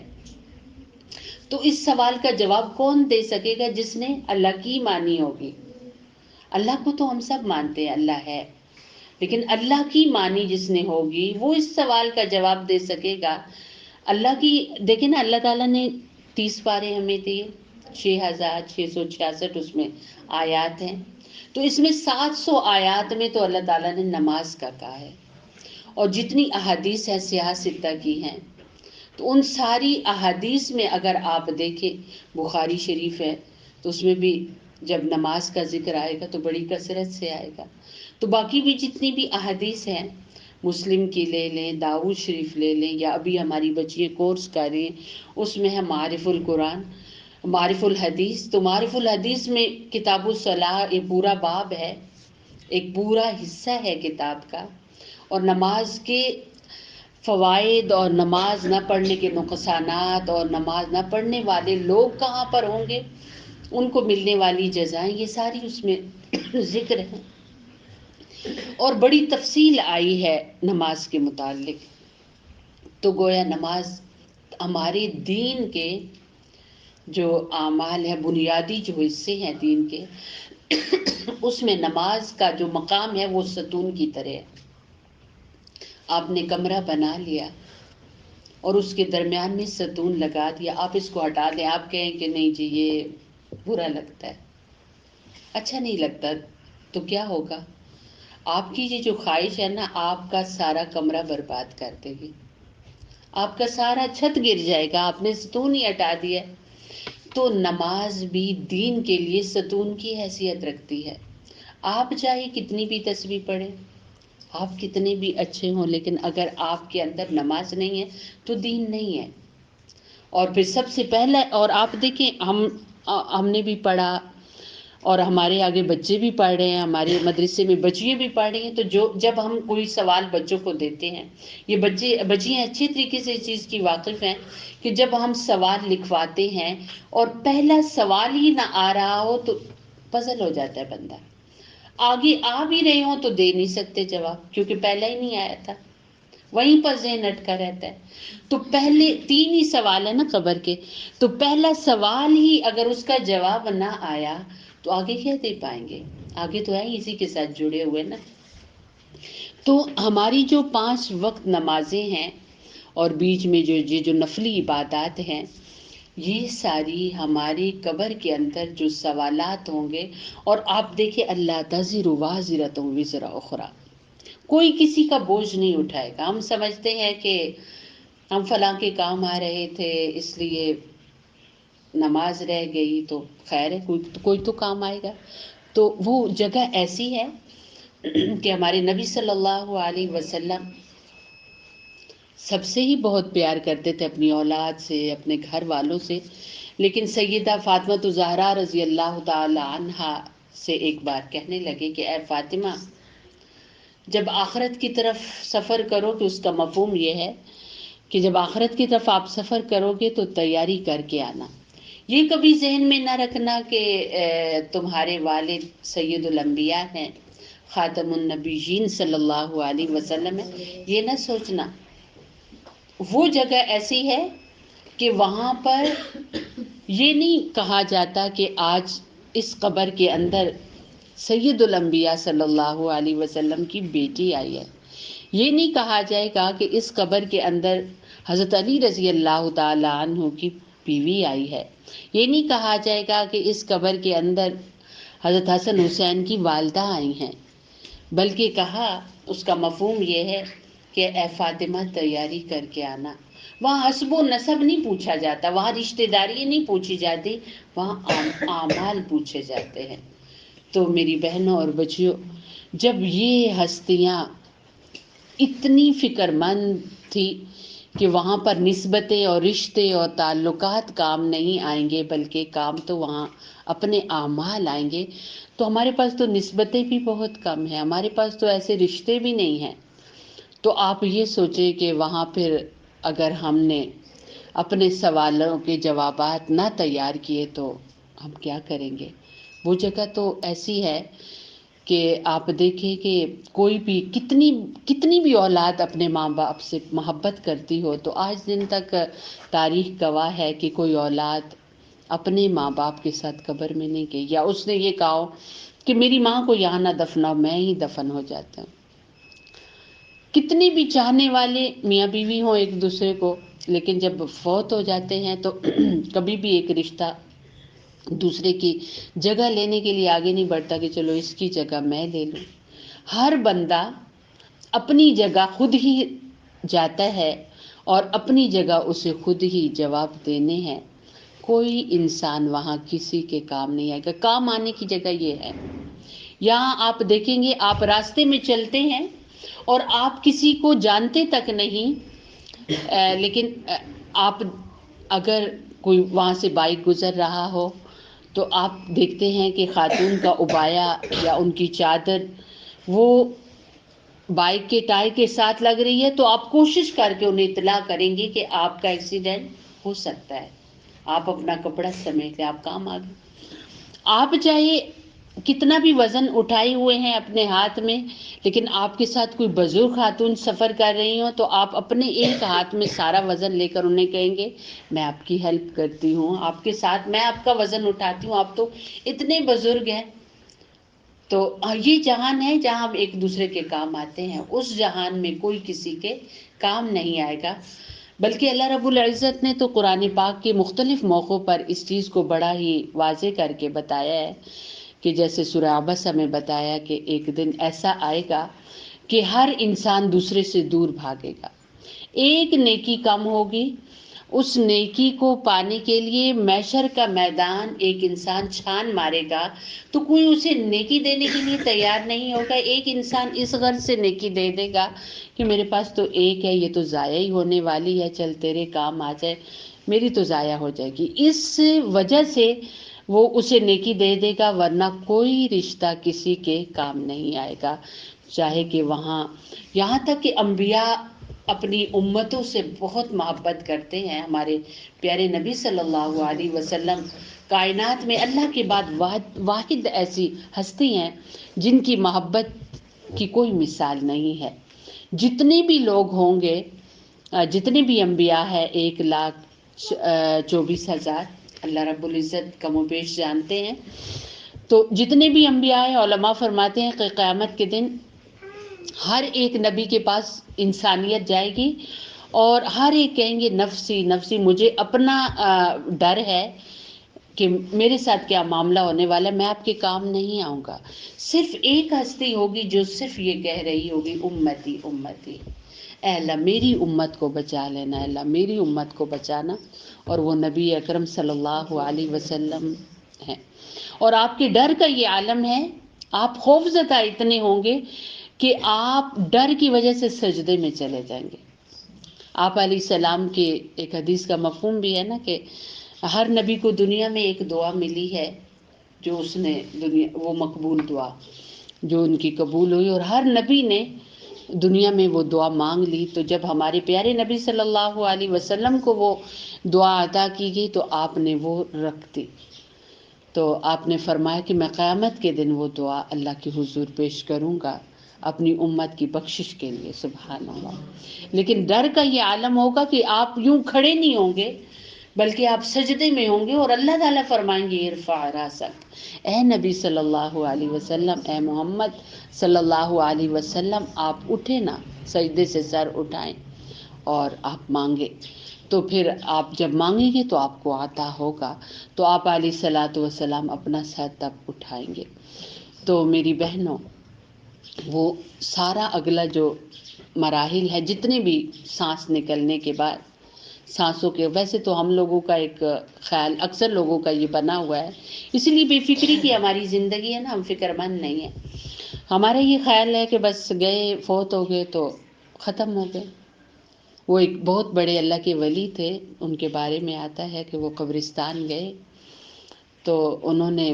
تو اس سوال کا جواب کون دے سکے گا؟ جس نے اللہ کی مانی ہوگی۔ اللہ کو تو ہم سب مانتے ہیں اللہ ہے، لیکن اللہ کی مانی جس نے ہوگی وہ اس سوال کا جواب دے سکے گا۔ اللہ کی دیکھیں نا، اللہ تعالیٰ نے 30 پارے ہمیں دیے، 6666 اس میں آیات ہیں، تو اس میں 700 آیات میں تو اللہ تعالیٰ نے نماز کا کہا ہے، اور جتنی احادیث ہیں سیاہ ستہ کی ہیں، تو ان ساری احادیث میں اگر آپ دیکھیں، بخاری شریف ہے تو اس میں بھی جب نماز کا ذکر آئے گا تو بڑی کثرت سے آئے گا، تو باقی بھی جتنی بھی احادیث ہیں، مسلم کی لے لیں، داؤد شریف لے لیں، یا ابھی ہماری بچیاں کورس کر رہی ہیں اس میں ہے معارف القرآن، معارف الحدیث، تو معارف الحدیث میں کتاب الصلاح یہ پورا باب ہے، ایک پورا حصہ ہے کتاب کا، اور نماز کے فوائد اور نماز نہ پڑھنے کے نقصانات، اور نماز نہ پڑھنے والے لوگ کہاں پر ہوں گے، ان کو ملنے والی جزائیں، یہ ساری اس میں ذکر ہے، اور بڑی تفصیل آئی ہے نماز کے متعلق۔ تو گویا نماز ہمارے دین کے جو اعمال ہیں، بنیادی جو حصے ہیں دین کے، اس میں نماز کا جو مقام ہے وہ ستون کی طرح ہے۔ آپ نے کمرہ بنا لیا اور اس کے درمیان میں ستون لگا دیا، آپ اس کو ہٹا دیں، آپ کہیں کہ نہیں جی یہ برا لگتا ہے، اچھا نہیں لگتا، تو کیا ہوگا؟ آپ کی یہ جو خواہش ہے نا، آپ کا سارا کمرہ برباد کر دے گی، آپ کا سارا چھت گر جائے گا، آپ نے ستون ہی ہٹا دیا۔ تو نماز بھی دین کے لیے ستون کی حیثیت رکھتی ہے۔ آپ چاہے کتنی بھی تسبیح پڑھیں، آپ کتنے بھی اچھے ہوں، لیکن اگر آپ کے اندر نماز نہیں ہے تو دین نہیں ہے۔ اور پھر سب سے پہلا، اور آپ دیکھیں ہم نے بھی پڑھا اور ہمارے آگے بچے بھی پڑھ رہے ہیں، ہمارے مدرسے میں بچیاں بھی پڑھ رہی ہیں، تو جب ہم کوئی سوال بچوں کو دیتے ہیں، یہ بچیاں اچھی طریقے سے اس چیز کی واقف ہیں کہ جب ہم سوال لکھواتے ہیں اور پہلا سوال ہی نہ آ رہا ہو تو پزل ہو جاتا ہے بندہ، آگے آ بھی رہے ہوں تو دے نہیں سکتے جواب کیونکہ پہلا ہی نہیں آیا تھا، وہیں پر ذہن اٹکا رہتا ہے۔ تو پہلے 3 ہی سوال ہے نا قبر کے، تو پہلا سوال ہی اگر اس کا جواب نہ آیا تو آگے کیا دے پائیں گے؟ آگے تو ہے اسی کے ساتھ جڑے ہوئے نا۔ تو ہماری جو 5 وقت نمازیں ہیں اور بیچ میں جو نفلی عبادات ہیں، یہ ساری ہماری قبر کے اندر جو سوالات ہوں گے، اور آپ دیکھیں اللہ تزر وازرۃ وزر اخری، کوئی کسی کا بوجھ نہیں اٹھائے گا۔ ہم سمجھتے ہیں کہ ہم فلاں کے کام آ رہے تھے اس لیے نماز رہ گئی تو خیر ہے، کوئی تو کام آئے گا۔ تو وہ جگہ ایسی ہے کہ ہمارے نبی صلی اللہ علیہ وسلم سب سے ہی بہت پیار کرتے تھے، اپنی اولاد سے، اپنے گھر والوں سے، لیکن سیدہ فاطمہ زہرا رضی اللہ تعالی عنہا سے ایک بار کہنے لگے کہ اے فاطمہ، جب آخرت کی طرف سفر کرو کہ اس کا مفہوم یہ ہے کہ جب آخرت کی طرف آپ سفر کرو گے تو تیاری کر کے آنا، یہ کبھی ذہن میں نہ رکھنا کہ تمہارے والد سید الانبیاء ہیں، خاتم النبیین صلی اللہ علیہ وسلم ہے، یہ نہ سوچنا۔ وہ جگہ ایسی ہے کہ وہاں پر یہ نہیں کہا جاتا کہ آج اس قبر کے اندر سید الانبیاء صلی اللہ علیہ وسلم کی بیٹی آئی ہے، یہ نہیں کہا جائے گا کہ اس قبر کے اندر حضرت علی رضی اللہ تعالی عنہ کی بیوی آئی ہے، یہ نہیں کہا جائے گا کہ اس قبر کے اندر حضرت حسن حسین کی والدہ آئی ہیں، بلکہ کہا اس کا مفہوم یہ ہے کہ اے فاطمہ تیاری کر کے آنا۔ وہاں حسب و نسب نہیں پوچھا جاتا، وہاں رشتہ داری نہیں پوچھی جاتی، وہاں اعمال پوچھے جاتے ہیں۔ تو میری بہنوں اور بچیوں، جب یہ ہستیاں اتنی فکر مند تھی کہ وہاں پر نسبتیں اور رشتے اور تعلقات کام نہیں آئیں گے بلکہ کام تو وہاں اپنے اعمال آئیں گے، تو ہمارے پاس تو نسبتیں بھی بہت کم ہیں، ہمارے پاس تو ایسے رشتے بھی نہیں ہیں۔ تو آپ یہ سوچیں کہ وہاں پھر اگر ہم نے اپنے سوالوں کے جوابات نہ تیار کیے تو ہم کیا کریں گے؟ وہ جگہ تو ایسی ہے کہ آپ دیکھیں کہ کوئی بھی کتنی بھی اولاد اپنے ماں باپ سے محبت کرتی ہو تو آج دن تک تاریخ گواہ ہے کہ کوئی اولاد اپنے ماں باپ کے ساتھ قبر میں نہیں گئی، یا اس نے یہ کہا ہو کہ میری ماں کو یہاں نہ دفناؤ، میں ہی دفن ہو جاتا ہوں۔ کتنی بھی چاہنے والے میاں بیوی ہوں ایک دوسرے کو، لیکن جب فوت ہو جاتے ہیں تو کبھی بھی ایک رشتہ دوسرے کی جگہ لینے کے لیے آگے نہیں بڑھتا کہ چلو اس کی جگہ میں لے لوں۔ ہر بندہ اپنی جگہ خود ہی جاتا ہے اور اپنی جگہ اسے خود ہی جواب دینے ہیں، کوئی انسان وہاں کسی کے کام نہیں آئے گا۔ کام آنے کی جگہ یہ ہے، یہاں آپ دیکھیں گے آپ راستے میں چلتے ہیں اور آپ کسی کو جانتے تک نہیں، لیکن آپ اگر کوئی وہاں سے بائک گزر رہا ہو تو آپ دیکھتے ہیں کہ خاتون کا عبایا یا ان کی چادر وہ بائک کے ٹائر کے ساتھ لگ رہی ہے، تو آپ کوشش کر کے انہیں اطلاع کریں گے کہ آپ کا ایکسیڈنٹ ہو سکتا ہے، آپ اپنا کپڑا سمیٹ لیں، آپ کام آ گئے۔ آپ چاہے کتنا بھی وزن اٹھائے ہوئے ہیں اپنے ہاتھ میں، لیکن آپ کے ساتھ کوئی بزرگ خاتون سفر کر رہی ہوں تو آپ اپنے ایک ہاتھ میں سارا وزن لے کر انہیں کہیں گے میں آپ کی ہیلپ کرتی ہوں، آپ کے ساتھ میں آپ کا وزن اٹھاتی ہوں، آپ تو اتنے بزرگ ہیں۔ تو یہ جہان ہے جہاں ہم ایک دوسرے کے کام آتے ہیں، اس جہان میں کوئی کسی کے کام نہیں آئے گا۔ بلکہ اللہ رب العزت نے تو قرآن پاک کے مختلف موقعوں پر اس چیز کو بڑا ہی واضح کر کے بتایا ہے کہ جیسے سورہ عبس میں بتایا کہ ایک دن ایسا آئے گا کہ ہر انسان دوسرے سے دور بھاگے گا، ایک نیکی کم ہوگی، اس نیکی کو پانے کے لیے محشر کا میدان ایک انسان چھان مارے گا تو کوئی اسے نیکی دینے کے لیے تیار نہیں ہوگا۔ ایک انسان اس غرض سے نیکی دے دے گا کہ میرے پاس تو ایک ہے، یہ تو ضائع ہی ہونے والی ہے، چل تیرے کام آ جائے، میری تو ضائع ہو جائے گی. اس وجہ سے وہ اسے نیکی دے دے گا، ورنہ کوئی رشتہ کسی کے کام نہیں آئے گا. چاہے کہ وہاں، یہاں تک کہ انبیاء اپنی امتوں سے بہت محبت کرتے ہیں. ہمارے پیارے نبی صلی اللہ علیہ وسلم کائنات میں اللہ کے بعد واحد ایسی ہستی ہیں جن کی محبت کی کوئی مثال نہیں ہے. جتنے بھی لوگ ہوں گے، جتنے بھی انبیاء ہیں، 1,24,000 اللہ رب العزت کم و بیش جانتے ہیں. تو جتنے بھی انبیاء ہیں، علماء فرماتے ہیں کہ قیامت کے دن ہر ایک نبی کے پاس انسانیت جائے گی اور ہر ایک کہیں گے نفسی نفسی، مجھے اپنا ڈر ہے کہ میرے ساتھ کیا معاملہ ہونے والا ہے، میں آپ کے کام نہیں آؤں گا. صرف ایک ہستی ہوگی جو صرف یہ کہہ رہی ہوگی، امتی امتی، اے اللہ میری امت کو بچا لینا، اے اللہ میری امت کو بچانا. اور وہ نبی اکرم صلی اللہ علیہ وسلم ہیں. اور آپ کے ڈر کا یہ عالم ہے، آپ خوف زدہ اتنے ہوں گے کہ آپ ڈر کی وجہ سے سجدے میں چلے جائیں گے. آپ علیہ السلام کے ایک حدیث کا مفہوم بھی ہے نا کہ ہر نبی کو دنیا میں ایک دعا ملی ہے جو اس نے وہ مقبول دعا جو ان کی قبول ہوئی، اور ہر نبی نے دنیا میں وہ دعا مانگ لی. تو جب ہمارے پیارے نبی صلی اللہ علیہ وسلم کو وہ دعا عطا کی گئی تو آپ نے وہ رکھ دی. تو آپ نے فرمایا کہ میں قیامت کے دن وہ دعا اللہ کے حضور پیش کروں گا اپنی امت کی بخشش کے لیے. سبحان اللہ. لیکن ڈر کا یہ عالم ہوگا کہ آپ یوں کھڑے نہیں ہوں گے بلکہ آپ سجدے میں ہوں گے، اور اللہ تعالیٰ فرمائیں گے ارفع راسک، اے نبی صلی اللہ علیہ وسلم، اے محمد صلی اللہ علیہ وسلم، آپ اٹھے نا، سجدے سے سر اٹھائیں اور آپ مانگے. تو پھر آپ جب مانگیں گے تو آپ کو عطا ہوگا. تو آپ علیہ الصلاۃ والسلام اپنا سر تب اٹھائیں گے. تو میری بہنوں، وہ سارا اگلا جو مراحل ہے، جتنے بھی سانس نکلنے کے بعد سانسوں کے، ویسے تو ہم لوگوں کا ایک خیال، اکثر لوگوں کا یہ بنا ہوا ہے، اسی لیے بے فکری کی ہماری زندگی ہے نا، ہم فکر مند نہیں ہیں. ہمارا یہ خیال ہے کہ بس گئے، فوت ہو گئے تو ختم ہو گئے. وہ ایک بہت بڑے اللہ کے ولی تھے، ان کے بارے میں آتا ہے کہ وہ قبرستان گئے تو انہوں نے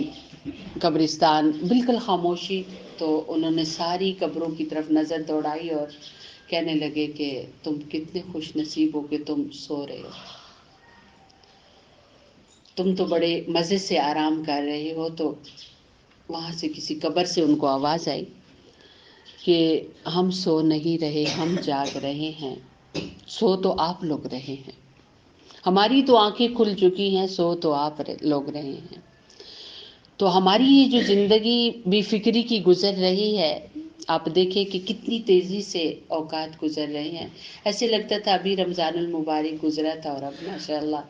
قبرستان بالکل خاموشی، تو انہوں نے ساری قبروں کی طرف نظر دوڑائی اور کہنے لگے کہ تم کتنے خوش نصیب ہو کہ تم سو رہے ہو، تم تو بڑے مزے سے آرام کر رہے ہو. تو وہاں سے کسی قبر سے ان کو آواز آئی کہ ہم سو نہیں رہے، ہم جاگ رہے ہیں، سو تو آپ لوگ رہے ہیں، ہماری تو آنکھیں کھل چکی ہیں، سو تو آپ لوگ رہے ہیں. تو ہماری یہ جو زندگی بے فکری کی گزر رہی ہے، آپ دیکھیں کہ کتنی تیزی سے اوقات گزر رہے ہیں. ایسے لگتا تھا ابھی رمضان المبارک گزرا تھا اور اب ماشاءاللہ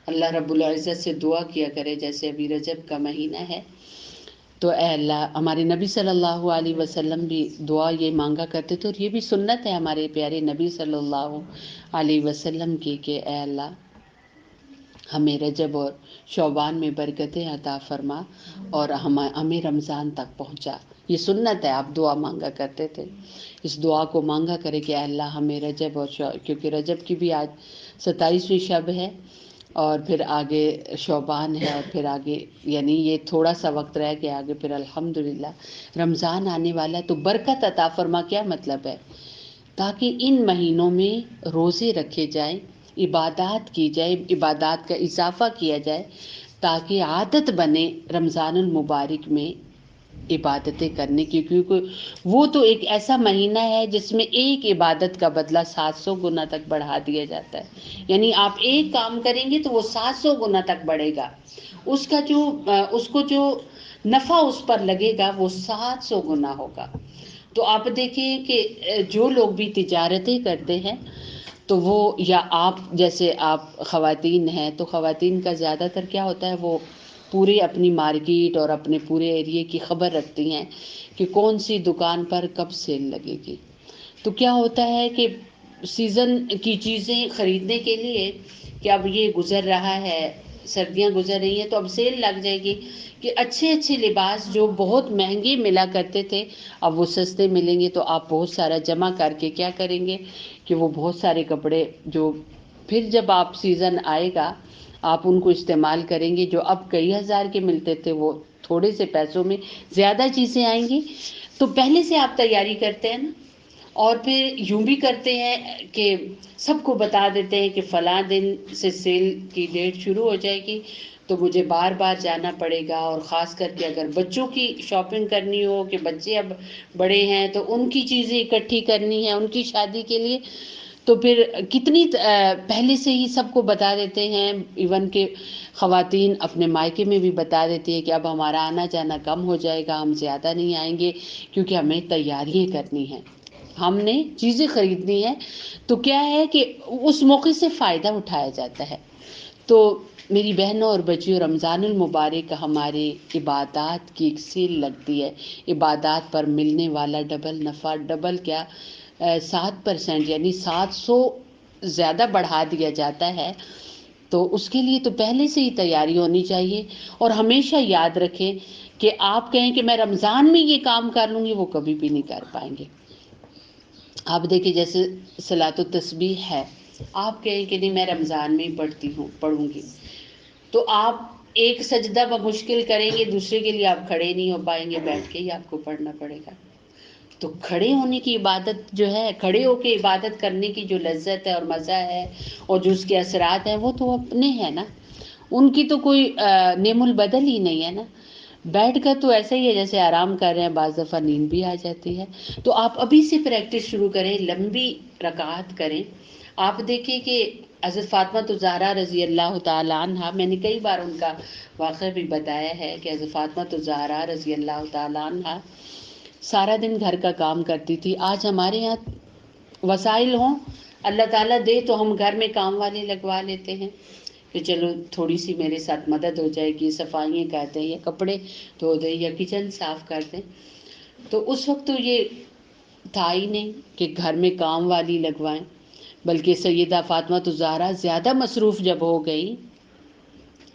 اللہ رب العزت سے دعا کیا کرے جیسے ابھی رجب کا مہینہ ہے. تو اے اللہ، ہمارے نبی صلی اللہ علیہ وسلم بھی دعا یہ مانگا کرتے تھے، اور یہ بھی سنت ہے ہمارے پیارے نبی صلی اللہ علیہ وسلم کی کہ اے اللہ ہمیں رجب اور شعبان میں برکتیں عطا فرما اور ہمیں رمضان تک پہنچا. یہ سنت ہے، آپ دعا مانگا کرتے تھے. اس دعا کو مانگا کرے کہ اے اللہ ہمیں رجب اور کیونکہ رجب کی بھی آج 27ویں شب ہے، اور پھر آگے شعبان ہے، اور پھر آگے یعنی یہ تھوڑا سا وقت رہ کے آگے پھر الحمدللہ رمضان آنے والا ہے. تو برکت عطا فرما کیا مطلب ہے؟ تاکہ ان مہینوں میں روزے رکھے جائیں، عبادات کی جائے، عبادات کا اضافہ کیا جائے، تاکہ عادت بنے رمضان المبارک میں عبادتیں کرنے کی. کیونکہ وہ تو ایک ایسا مہینہ ہے جس میں ایک عبادت کا بدلہ 700 گنا تک بڑھا دیا جاتا ہے. یعنی آپ ایک کام کریں گے تو وہ 700 گنا تک بڑھے گا، اس کو جو نفع اس پر لگے گا وہ 700 گنا ہوگا. تو آپ دیکھیں کہ جو لوگ بھی تجارتیں کرتے ہیں تو وہ، یا آپ جیسے آپ خواتین ہیں تو خواتین کا زیادہ تر کیا ہوتا ہے، وہ پورے اپنی مارکیٹ اور اپنے پورے ایریے کی خبر رکھتی ہیں کہ کون سی دکان پر کب سیل لگے گی. تو کیا ہوتا ہے کہ سیزن کی چیزیں خریدنے کے لیے کہ اب یہ گزر رہا ہے، سردیاں گزر رہی ہیں تو اب سیل لگ جائے گی کہ اچھے اچھے لباس جو بہت مہنگے ملا کرتے تھے اب وہ سستے ملیں گے. تو آپ بہت سارا جمع کر کے کیا کریں گے کہ وہ بہت سارے کپڑے جو پھر جب آپ سیزن آئے گا آپ ان کو استعمال کریں گے، جو اب کئی ہزار کے ملتے تھے وہ تھوڑے سے پیسوں میں زیادہ چیزیں آئیں گی. تو پہلے سے آپ تیاری کرتے ہیں نا، اور پھر یوں بھی کرتے ہیں کہ سب کو بتا دیتے ہیں کہ فلاں دن سے سیل کی ڈیٹ شروع ہو جائے گی، تو مجھے بار بار جانا پڑے گا. اور خاص کر کے اگر بچوں کی شاپنگ کرنی ہو کہ بچے اب بڑے ہیں تو ان کی چیزیں اکٹھی کرنی ہے ان کی شادی کے لیے، تو پھر کتنی پہلے سے ہی سب کو بتا دیتے ہیں. ایون کہ خواتین اپنے مائکے میں بھی بتا دیتی ہیں کہ اب ہمارا آنا جانا کم ہو جائے گا، ہم زیادہ نہیں آئیں گے کیونکہ ہمیں تیاریاں کرنی ہیں، ہم نے چیزیں خریدنی ہیں. تو کیا ہے کہ اس موقع سے فائدہ اٹھایا جاتا ہے. تو میری بہنوں اور بچیوں، رمضان المبارک ہمارے عبادات کی ایک سیل لگتی ہے. عبادات پر ملنے والا ڈبل نفع، ڈبل کیا 7% یعنی 700 زیادہ بڑھا دیا جاتا ہے. تو اس کے لیے تو پہلے سے ہی تیاری ہونی چاہیے. اور ہمیشہ یاد رکھیں کہ آپ کہیں کہ میں رمضان میں یہ کام کر لوں گی، وہ کبھی بھی نہیں کر پائیں گے. آپ دیکھیں جیسے صلاۃ التسبیح ہے، آپ کہیں کہ نہیں میں رمضان میں ہی پڑھوں گی، تو آپ ایک سجدہ بمشکل کریں گے، دوسرے کے لیے آپ کھڑے نہیں ہو پائیں گے، بیٹھ کے ہی آپ کو پڑھنا پڑے گا. تو کھڑے ہونے کی عبادت جو ہے، کھڑے ہو کے عبادت کرنے کی جو لذت ہے اور مزہ ہے اور جو اس کے اثرات ہیں، وہ تو اپنے ہیں نا، ان کی تو کوئی نعم البدل ہی نہیں ہے نا. بیٹھ کر تو ایسا ہی ہے جیسے آرام کر رہے ہیں، بعض دفعہ نیند بھی آ جاتی ہے. تو آپ ابھی سے پریکٹس شروع کریں، لمبی رکعات کریں. آپ دیکھیں کہ حضرت فاطمہ الزہرا رضی اللہ تعالیٰ عنہ، میں نے کئی بار ان کا واقعہ بھی بتایا ہے کہ حضرت فاطمہ الزہرا رضی اللہ تعالیٰ عنہ سارا دن گھر کا کام کرتی تھی. آج ہمارے یہاں وسائل ہوں، اللہ تعالیٰ دے تو ہم گھر میں کام والے لگوا لیتے ہیں کہ چلو تھوڑی سی میرے ساتھ مدد ہو جائے گی، صفائیاں کر دیں یا کپڑے دھو دیں یا کچن صاف کر دیں. تو اس وقت تو یہ تھا ہی نہیں کہ گھر میں کام والی لگوائیں، بلکہ سیدہ فاطمہ الزہرا زیادہ مصروف جب ہو گئی،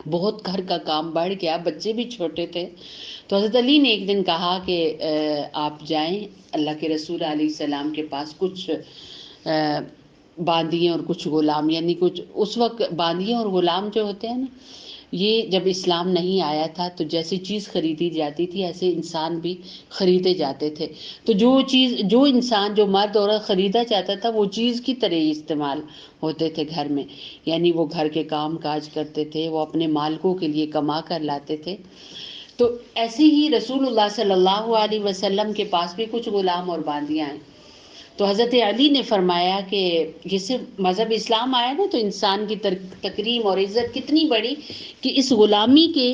بہت گھر کا کام بڑھ گیا، بچے بھی چھوٹے تھے، تو حضرت علی نے ایک دن کہا کہ آپ جائیں اللہ کے رسول علیہ السلام کے پاس، کچھ باندیاں اور کچھ غلام، یعنی کچھ اس وقت باندیاں اور غلام جو ہوتے ہیں نا، یہ جب اسلام نہیں آیا تھا تو جیسی چیز خریدی جاتی تھی ایسے انسان بھی خریدے جاتے تھے. تو جو انسان، جو مرد عورت خریدا جاتا تھا وہ چیز کی طرح ہی استعمال ہوتے تھے گھر میں، یعنی وہ گھر کے کام کاج کرتے تھے، وہ اپنے مالکوں کے لیے کما کر لاتے تھے. تو ایسے ہی رسول اللہ صلی اللہ علیہ وسلم کے پاس بھی کچھ غلام اور باندیاں ہیں. تو حضرت علی نے فرمایا کہ جس سے مذہب اسلام آیا نا تو انسان کی تکریم اور عزت کتنی بڑی کہ اس غلامی کے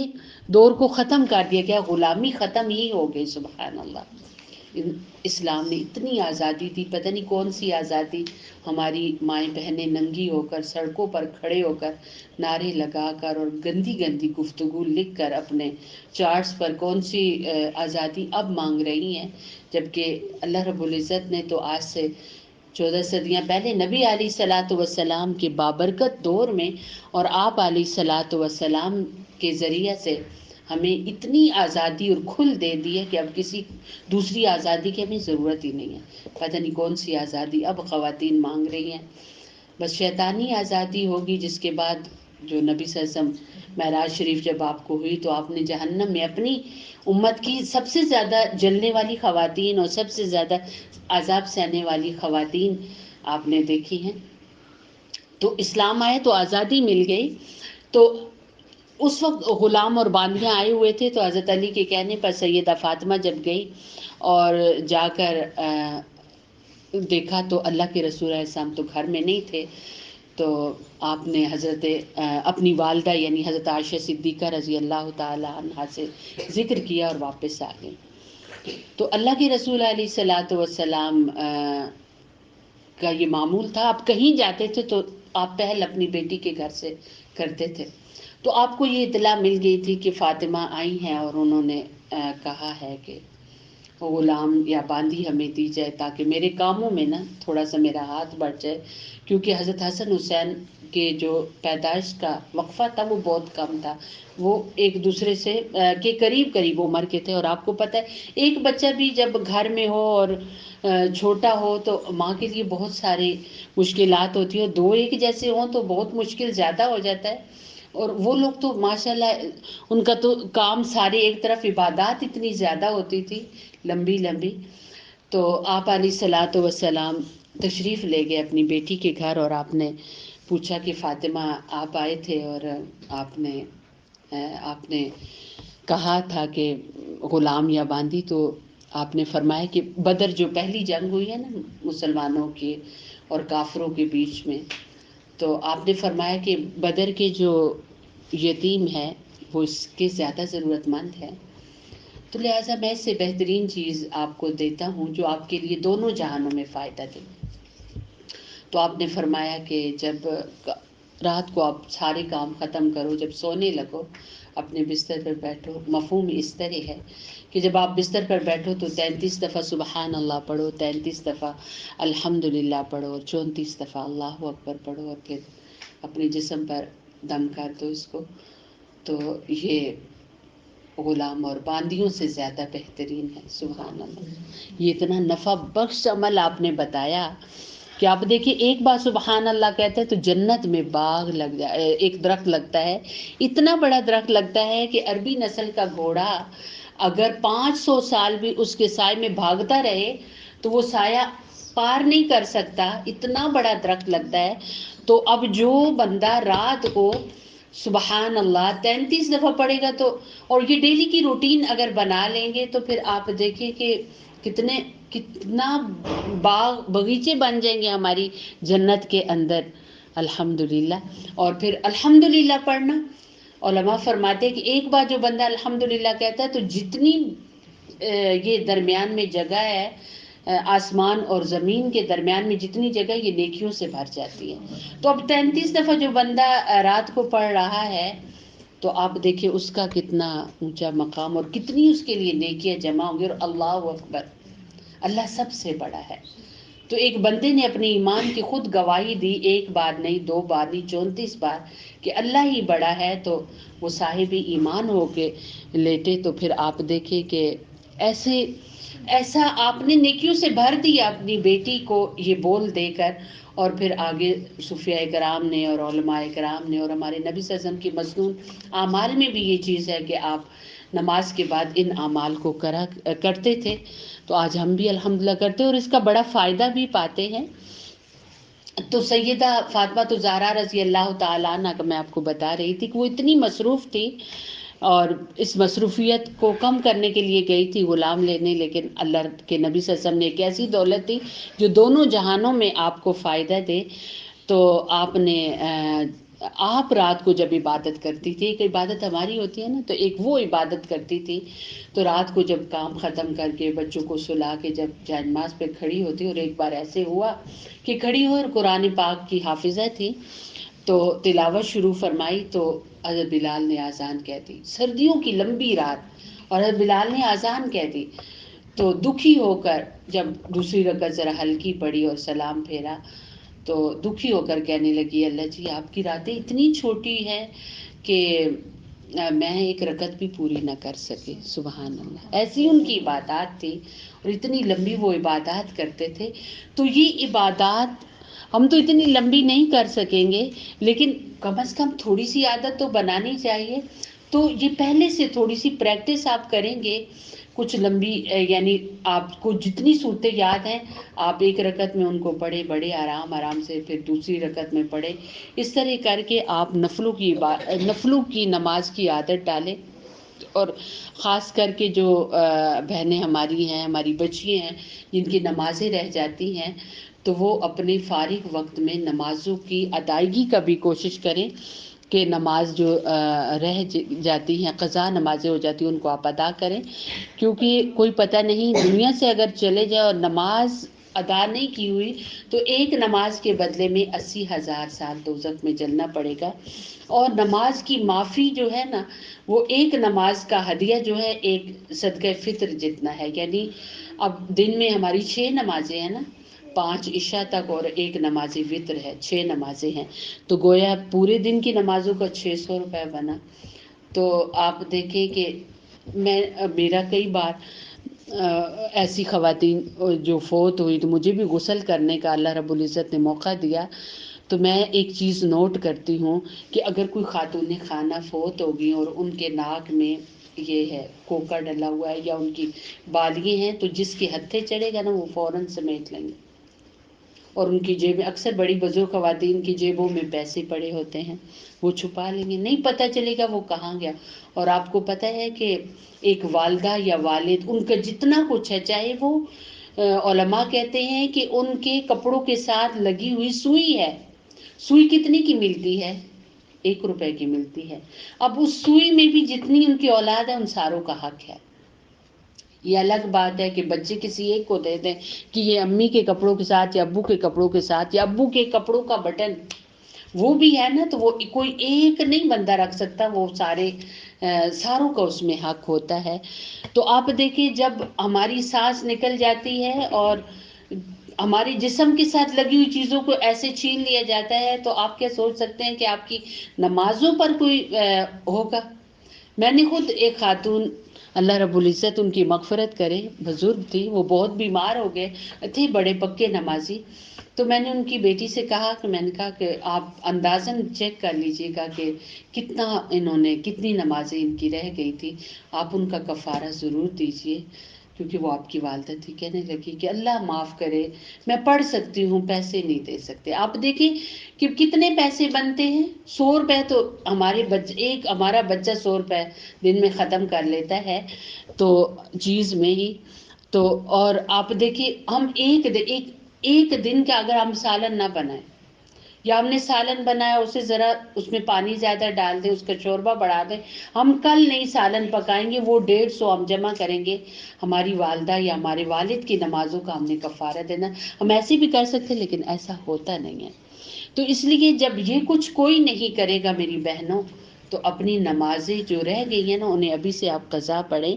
دور کو ختم کر دیا گیا، غلامی ختم ہی ہو گئی. سبحان اللہ، اسلام نے اتنی آزادی دی، پتہ نہیں کون سی آزادی. ہماری مائیں بہنیں ننگی ہو کر سڑکوں پر کھڑے ہو کر نعرے لگا کر اور گندی گندی گفتگو لکھ کر اپنے چارٹس پر کون سی آزادی اب مانگ رہی ہیں، جبکہ اللہ رب العزت نے تو آج سے 14 صدیاں پہلے نبی علیہ الصلاۃ والسلام کے بابرکت دور میں اور آپ علیہ الصلاۃ والسلام کے ذریعہ سے ہمیں اتنی آزادی اور کھل دے دی ہے کہ اب کسی دوسری آزادی کی ہمیں ضرورت ہی نہیں ہے. پتہ نہیں کون سی آزادی اب خواتین مانگ رہی ہیں. بس شیطانی آزادی ہوگی، جس کے بعد جو نبی صلی اللہ علیہ وسلم معراج شریف جب آپ کو ہوئی تو آپ نے جہنم میں اپنی امت کی سب سے زیادہ جلنے والی خواتین اور سب سے زیادہ عذاب سہنے والی خواتین آپ نے دیکھی ہیں. تو اسلام آئے تو آزادی مل گئی. تو اس وقت غلام اور باندیاں آئے ہوئے تھے، تو حضرت علی کے کہنے پر سیدہ فاطمہ جب گئی اور جا کر دیکھا تو اللہ کے رسول علیہ السلام تو گھر میں نہیں تھے، تو آپ نے حضرت اپنی والدہ یعنی حضرت عائشہ صدیقہ رضی اللہ تعالی عنہا سے ذکر کیا اور واپس آ گئی. تو اللہ کے رسول علیہ الصلاۃ والسلام کا یہ معمول تھا، آپ کہیں جاتے تھے تو آپ پہل اپنی بیٹی کے گھر سے کرتے تھے. تو آپ کو یہ اطلاع مل گئی تھی کہ فاطمہ آئی ہیں اور انہوں نے کہا ہے کہ غلام یا باندی ہمیں دی جائے تاکہ میرے کاموں میں نا تھوڑا سا میرا ہاتھ بڑھ جائے، کیونکہ حضرت حسن حسین کے جو پیدائش کا وقفہ تھا وہ بہت کم تھا، وہ ایک دوسرے سے کے قریب عمر کے تھے. اور آپ کو پتہ ہے ایک بچہ بھی جب گھر میں ہو اور چھوٹا ہو تو ماں کے لیے بہت ساری مشکلات ہوتی ہیں، دو ایک جیسے ہوں تو بہت مشکل زیادہ ہو جاتا ہے. اور وہ لوگ تو ماشاءاللہ ان کا تو کام سارے ایک طرف عبادات اتنی زیادہ ہوتی تھی لمبی لمبی. تو آپ علیہ الصلوۃ والسلام تشریف لے گئے اپنی بیٹی کے گھر، اور آپ نے پوچھا کہ فاطمہ آپ آئے تھے اور آپ نے کہا تھا کہ غلام یا باندی، تو آپ نے فرمایا کہ بدر جو پہلی جنگ ہوئی ہے نا مسلمانوں کے اور کافروں کے بیچ میں، تو آپ نے فرمایا کہ بدر کے جو یتیم ہے وہ اس کے زیادہ ضرورت مند ہے، تو لہٰذا میں اس سے بہترین چیز آپ کو دیتا ہوں جو آپ کے لیے دونوں جہانوں میں فائدہ دے. تو آپ نے فرمایا کہ جب رات کو آپ سارے کام ختم کرو، جب سونے لگو اپنے بستر پر بیٹھو. مفہوم اس طرح ہے کہ جب آپ بستر پر بیٹھو تو 33 دفعہ سبحان اللہ پڑھو، 33 دفعہ الحمدللہ پڑھو، اور 34 دفعہ اللہ اکبر پڑھو، اور پھر اپنے جسم پر دم کر دو اس کو. تو یہ غلام اور باندیوں سے زیادہ بہترین ہے. سبحان اللہ، یہ اتنا نفع بخش عمل آپ نے بتایا کہ آپ دیکھیں ایک بار سبحان اللہ کہتے ہیں تو جنت میں باغ لگ جائے، ایک درخت لگتا ہے، اتنا بڑا درخت لگتا ہے کہ عربی نسل کا گھوڑا اگر 500 سال بھی اس کے سائے میں بھاگتا رہے تو وہ سایہ پار نہیں کر سکتا، اتنا بڑا درخت لگتا ہے. تو اب جو بندہ رات کو سبحان اللہ 33 دفعہ پڑھے گا تو، اور یہ ڈیلی کی روٹین اگر بنا لیں گے تو پھر آپ دیکھیں کہ کتنا باغ باغیچے بن جائیں گے ہماری جنت کے اندر. الحمدللہ. اور پھر الحمدللہ پڑھنا، علماء فرماتے ہیں کہ ایک بار جو بندہ الحمدللہ کہتا ہے تو جتنی یہ درمیان میں جگہ ہے، آسمان اور زمین کے درمیان میں جتنی جگہ، یہ نیکیوں سے بھر جاتی ہے. تو اب 33 دفعہ جو بندہ رات کو پڑھ رہا ہے تو آپ دیکھیں اس کا کتنا اونچا مقام اور کتنی اس کے لیے نیکیاں جمع ہوں گی. اور اللہ اکبر، اللہ سب سے بڑا ہے. تو ایک بندے نے اپنے ایمان کی خود گواہی دی، ایک بار نہیں، 2 بار نہیں، 34 بار، کہ اللہ ہی بڑا ہے. تو وہ صاحب ایمان ہو کے لیٹے. تو پھر آپ دیکھیں کہ ایسا آپ نے نیکیوں سے بھر دیا اپنی بیٹی کو یہ بول دے کر. اور پھر آگے صوفیاء کرام نے اور علماء کرام نے اور ہمارے نبی صلی اللہ علیہ وسلم کی مصنون اعمال میں بھی یہ چیز ہے کہ آپ نماز کے بعد ان اعمال کو کرتے تھے. تو آج ہم بھی الحمدللہ کرتے ہیں اور اس کا بڑا فائدہ بھی پاتے ہیں. تو سیدہ فاطمہ الزہرا رضی اللہ تعالیٰ عنہ کا میں آپ کو بتا رہی تھی کہ وہ اتنی مصروف تھی اور اس مصروفیت کو کم کرنے کے لیے گئی تھی غلام لینے، لیکن اللہ کے نبی صلی اللہ علیہ وسلم نے ایک ایسی دولت دی جو دونوں جہانوں میں آپ کو فائدہ دے. تو آپ رات کو جب عبادت کرتی تھی، ایک عبادت ہماری ہوتی ہے نا، تو ایک وہ عبادت کرتی تھی. تو رات کو جب کام ختم کر کے بچوں کو سلا کے جب جائے نماز پہ کھڑی ہوتی، اور ایک بار ایسے ہوا کہ کھڑی ہوئی اور قرآن پاک کی حافظہ تھی تو تلاوت شروع فرمائی تو حضرت بلال نے اذان کہہ دی. سردیوں کی لمبی رات اور حضرت بلال نے اذان کہہ دی. تو دکھی ہو کر جب دوسری رکعت ذرا ہلکی پڑی اور سلام پھیرا تو دکھی ہو کر کہنے لگی اللہ جی آپ کی راتیں اتنی چھوٹی ہیں کہ میں ایک رکعت بھی پوری نہ کر سکے. سبحان اللہ، ایسی ان کی عبادات تھی اور اتنی لمبی وہ عبادات کرتے تھے. تو یہ عبادات ہم تو اتنی لمبی نہیں کر سکیں گے، لیکن کم از کم تھوڑی سی عادت تو بنانی چاہیے. تو یہ پہلے سے تھوڑی سی پریکٹس آپ کریں گے کچھ لمبی، یعنی آپ کو جتنی صورتیں یاد ہیں آپ ایک رکعت میں ان کو پڑھے، بڑے آرام سے، پھر دوسری رکعت میں پڑھے. اس طرح کر کے آپ نفلوں کی نماز کی عادت ڈالیں. اور خاص کر کے جو بہنیں ہماری ہیں، ہماری بچی ہیں جن کی نمازیں رہ جاتی ہیں، تو وہ اپنے فارغ وقت میں نمازوں کی ادائیگی کا بھی کوشش کریں کہ نماز جو رہ جاتی ہیں، قضا نمازیں ہو جاتی ہیں، ان کو آپ ادا کریں. کیونکہ کوئی پتہ نہیں دنیا سے اگر چلے جائے اور نماز ادا نہیں کی ہوئی تو ایک نماز کے بدلے میں 80,000 سال دوزخ میں جلنا پڑے گا. اور نماز کی معافی جو ہے نا، وہ ایک نماز کا ہدیہ جو ہے ایک صدقہ فطر جتنا ہے. یعنی اب دن میں ہماری 6 نمازیں ہیں نا، 5 عشاء تک اور 1 نماز وطر ہے، 6 نمازیں ہیں، تو گویا پورے دن کی نمازوں کا 600 روپے بنا۔ تو آپ دیکھیں کہ میرا کئی بار ایسی خواتین جو فوت ہوئی تو مجھے بھی غسل کرنے کا اللہ رب العزت نے موقع دیا، تو میں ایک چیز نوٹ کرتی ہوں کہ اگر کوئی خاتون خانہ فوت ہوگی اور ان کے ناک میں یہ ہے کوکا ڈلا ہوا ہے یا ان کی بالیاں ہیں، تو جس کے ہتھے چڑھے گا نا وہ فوراً سمیٹ لیں گے، اور ان کی جیب میں اکثر بڑی بزرگ خواتین کی جیبوں میں پیسے پڑے ہوتے ہیں، وہ چھپا لیں گے، نہیں پتہ چلے گا وہ کہاں گیا۔ اور آپ کو پتہ ہے کہ ایک والدہ یا والد ان کا جتنا کچھ ہے، چاہے وہ علماء کہتے ہیں کہ ان کے کپڑوں کے ساتھ لگی ہوئی سوئی ہے، سوئی کتنی کی ملتی ہے؟ 1 روپے کی ملتی ہے۔ اب اس سوئی میں بھی جتنی ان کی اولاد ہے ان ساروں کا حق ہے۔ یہ الگ بات ہے کہ بچے کسی ایک کو دے دیں کہ یہ امی کے کپڑوں کے ساتھ یا ابو کے کپڑوں کے ساتھ، یا ابو کے کپڑوں کا بٹن وہ بھی ہے نا، تو وہ کوئی ایک نہیں بندہ رکھ سکتا، وہ ساروں کا اس میں حق ہوتا ہے۔ تو آپ دیکھیں جب ہماری سانس نکل جاتی ہے اور ہمارے جسم کے ساتھ لگی ہوئی چیزوں کو ایسے چھین لیا جاتا ہے، تو آپ کیا سوچ سکتے ہیں کہ آپ کی نمازوں پر کوئی ہوگا؟ میں نے خود ایک خاتون، اللہ رب العزت ان کی مغفرت کرے، بزرگ تھی، وہ بہت بیمار ہو گئے تھے، بڑے پکے نمازی، تو میں نے ان کی بیٹی سے کہا کہ آپ اندازاً چیک کر لیجئے گا کہ کتنی نمازیں ان کی رہ گئی تھی، آپ ان کا کفارہ ضرور دیجئے، کیونکہ وہ آپ کی والدہ تھی۔ کہنے لگی کہ اللہ معاف کرے، میں پڑھ سکتی ہوں، پیسے نہیں دے سکتے۔ آپ دیکھیں کہ کتنے پیسے بنتے ہیں، 100 روپے تو ہمارا بچہ 100 روپے دن میں ختم کر لیتا ہے، تو چیز میں ہی تو، اور آپ دیکھیں ہم ایک دن کا اگر ہم سالن نہ بنائیں، یا ہم نے سالن بنایا اسے ذرا اس میں پانی زیادہ ڈال دیں، اس کا شوربہ بڑھا دیں، ہم کل نہیں سالن پکائیں گے، وہ 150 ہم جمع کریں گے، ہماری والدہ یا ہمارے والد کی نمازوں کا ہم نے کفارہ دینا۔ ہم ایسے بھی کر سکتے لیکن ایسا ہوتا نہیں ہے۔ تو اس لیے جب یہ کچھ کوئی نہیں کرے گا میری بہنوں، تو اپنی نمازیں جو رہ گئی ہیں نا انہیں ابھی سے آپ قضا پڑھیں۔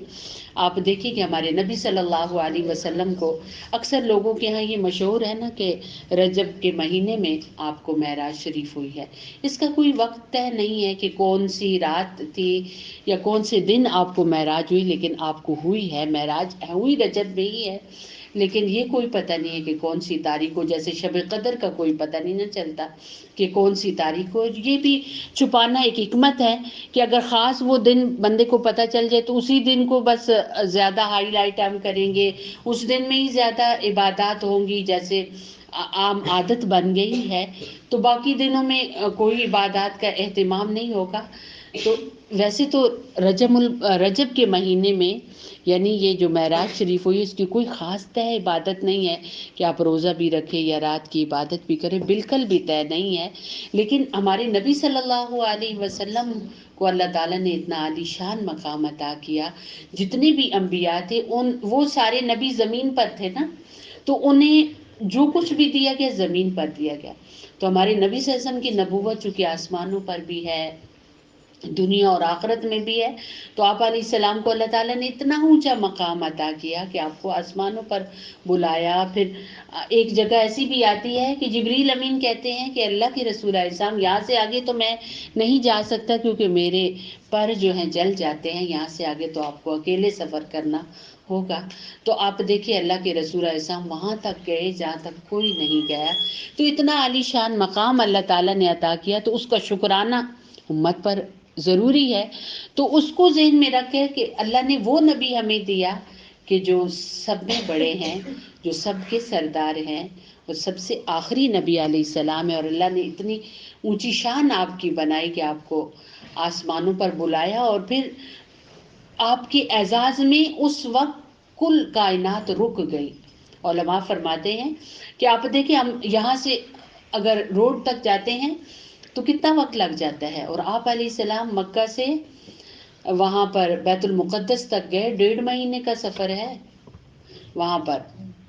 آپ دیکھیں کہ ہمارے نبی صلی اللہ علیہ وسلم کو اکثر لوگوں کے ہاں یہ مشہور ہے نا کہ رجب کے مہینے میں آپ کو معراج شریف ہوئی ہے۔ اس کا کوئی وقت طے نہیں ہے کہ کون سی رات تھی یا کون سے دن آپ کو معراج ہوئی، لیکن آپ کو ہوئی ہے معراج، ہوئی رجب میں ہی ہے، لیکن یہ کوئی پتہ نہیں ہے کہ کون سی تاریخ کو، جیسے شب قدر کا کوئی پتہ نہیں نہ چلتا کہ کون سی تاریخ کو۔ یہ بھی چھپانا ایک حکمت ہے کہ اگر خاص وہ دن بندے کو پتہ چل جائے تو اسی دن کو بس زیادہ ہائی لائٹ ہم کریں گے، اس دن میں ہی زیادہ عبادات ہوں گی، جیسے عام عادت بن گئی ہے، تو باقی دنوں میں کوئی عبادات کا اہتمام نہیں ہوگا۔ تو ویسے تو رجب کے مہینے میں یعنی یہ جو معراج شریف ہوئی، اس کی کوئی خاص طے عبادت نہیں ہے کہ آپ روزہ بھی رکھیں یا رات کی عبادت بھی کریں، بالکل بھی طے نہیں ہے۔ لیکن ہمارے نبی صلی اللہ علیہ وسلم کو اللہ تعالیٰ نے اتنا عالی شان مقام عطا کیا، جتنے بھی انبیاء تھے وہ سارے نبی زمین پر تھے نا، تو انہیں جو کچھ بھی دیا گیا زمین پر دیا گیا۔ تو ہمارے نبی صلی اللہ علیہ وسلم کی نبوت چونکہ آسمانوں پر بھی ہے، دنیا اور آخرت میں بھی ہے، تو آپ علیہ السلام کو اللہ تعالیٰ نے اتنا اونچا مقام عطا کیا کہ آپ کو آسمانوں پر بلایا۔ پھر ایک جگہ ایسی بھی آتی ہے کہ جبریل امین کہتے ہیں کہ اللہ کے رسول علیہ السلام یہاں سے آگے تو میں نہیں جا سکتا کیونکہ میرے پر جو ہیں جل جاتے ہیں، یہاں سے آگے تو آپ کو اکیلے سفر کرنا ہوگا۔ تو آپ دیکھیں اللہ کے رسول علیہ السلام وہاں تک گئے جہاں تک کوئی نہیں گیا، تو اتنا عالی شان مقام اللہ تعالیٰ نے عطا کیا، تو اس کا شکرانہ امت پر ضروری ہے۔ تو اس کو ذہن میں رکھے کہ اللہ نے وہ نبی ہمیں دیا کہ جو سب میں بڑے ہیں، جو سب کے سردار ہیں، وہ سب سے آخری نبی علیہ السلام ہے، اور اللہ نے اتنی اونچی شان آپ کی بنائی کہ آپ کو آسمانوں پر بلایا، اور پھر آپ کے اعزاز میں اس وقت کل کائنات رک گئی۔ علماء فرماتے ہیں کہ آپ دیکھیں ہم یہاں سے اگر روڈ تک جاتے ہیں تو کتنا وقت لگ جاتا ہے، اور آپ علیہ السلام مکہ سے وہاں پر بیت المقدس تک گئے، 1.5 مہینے کا سفر ہے وہاں پر۔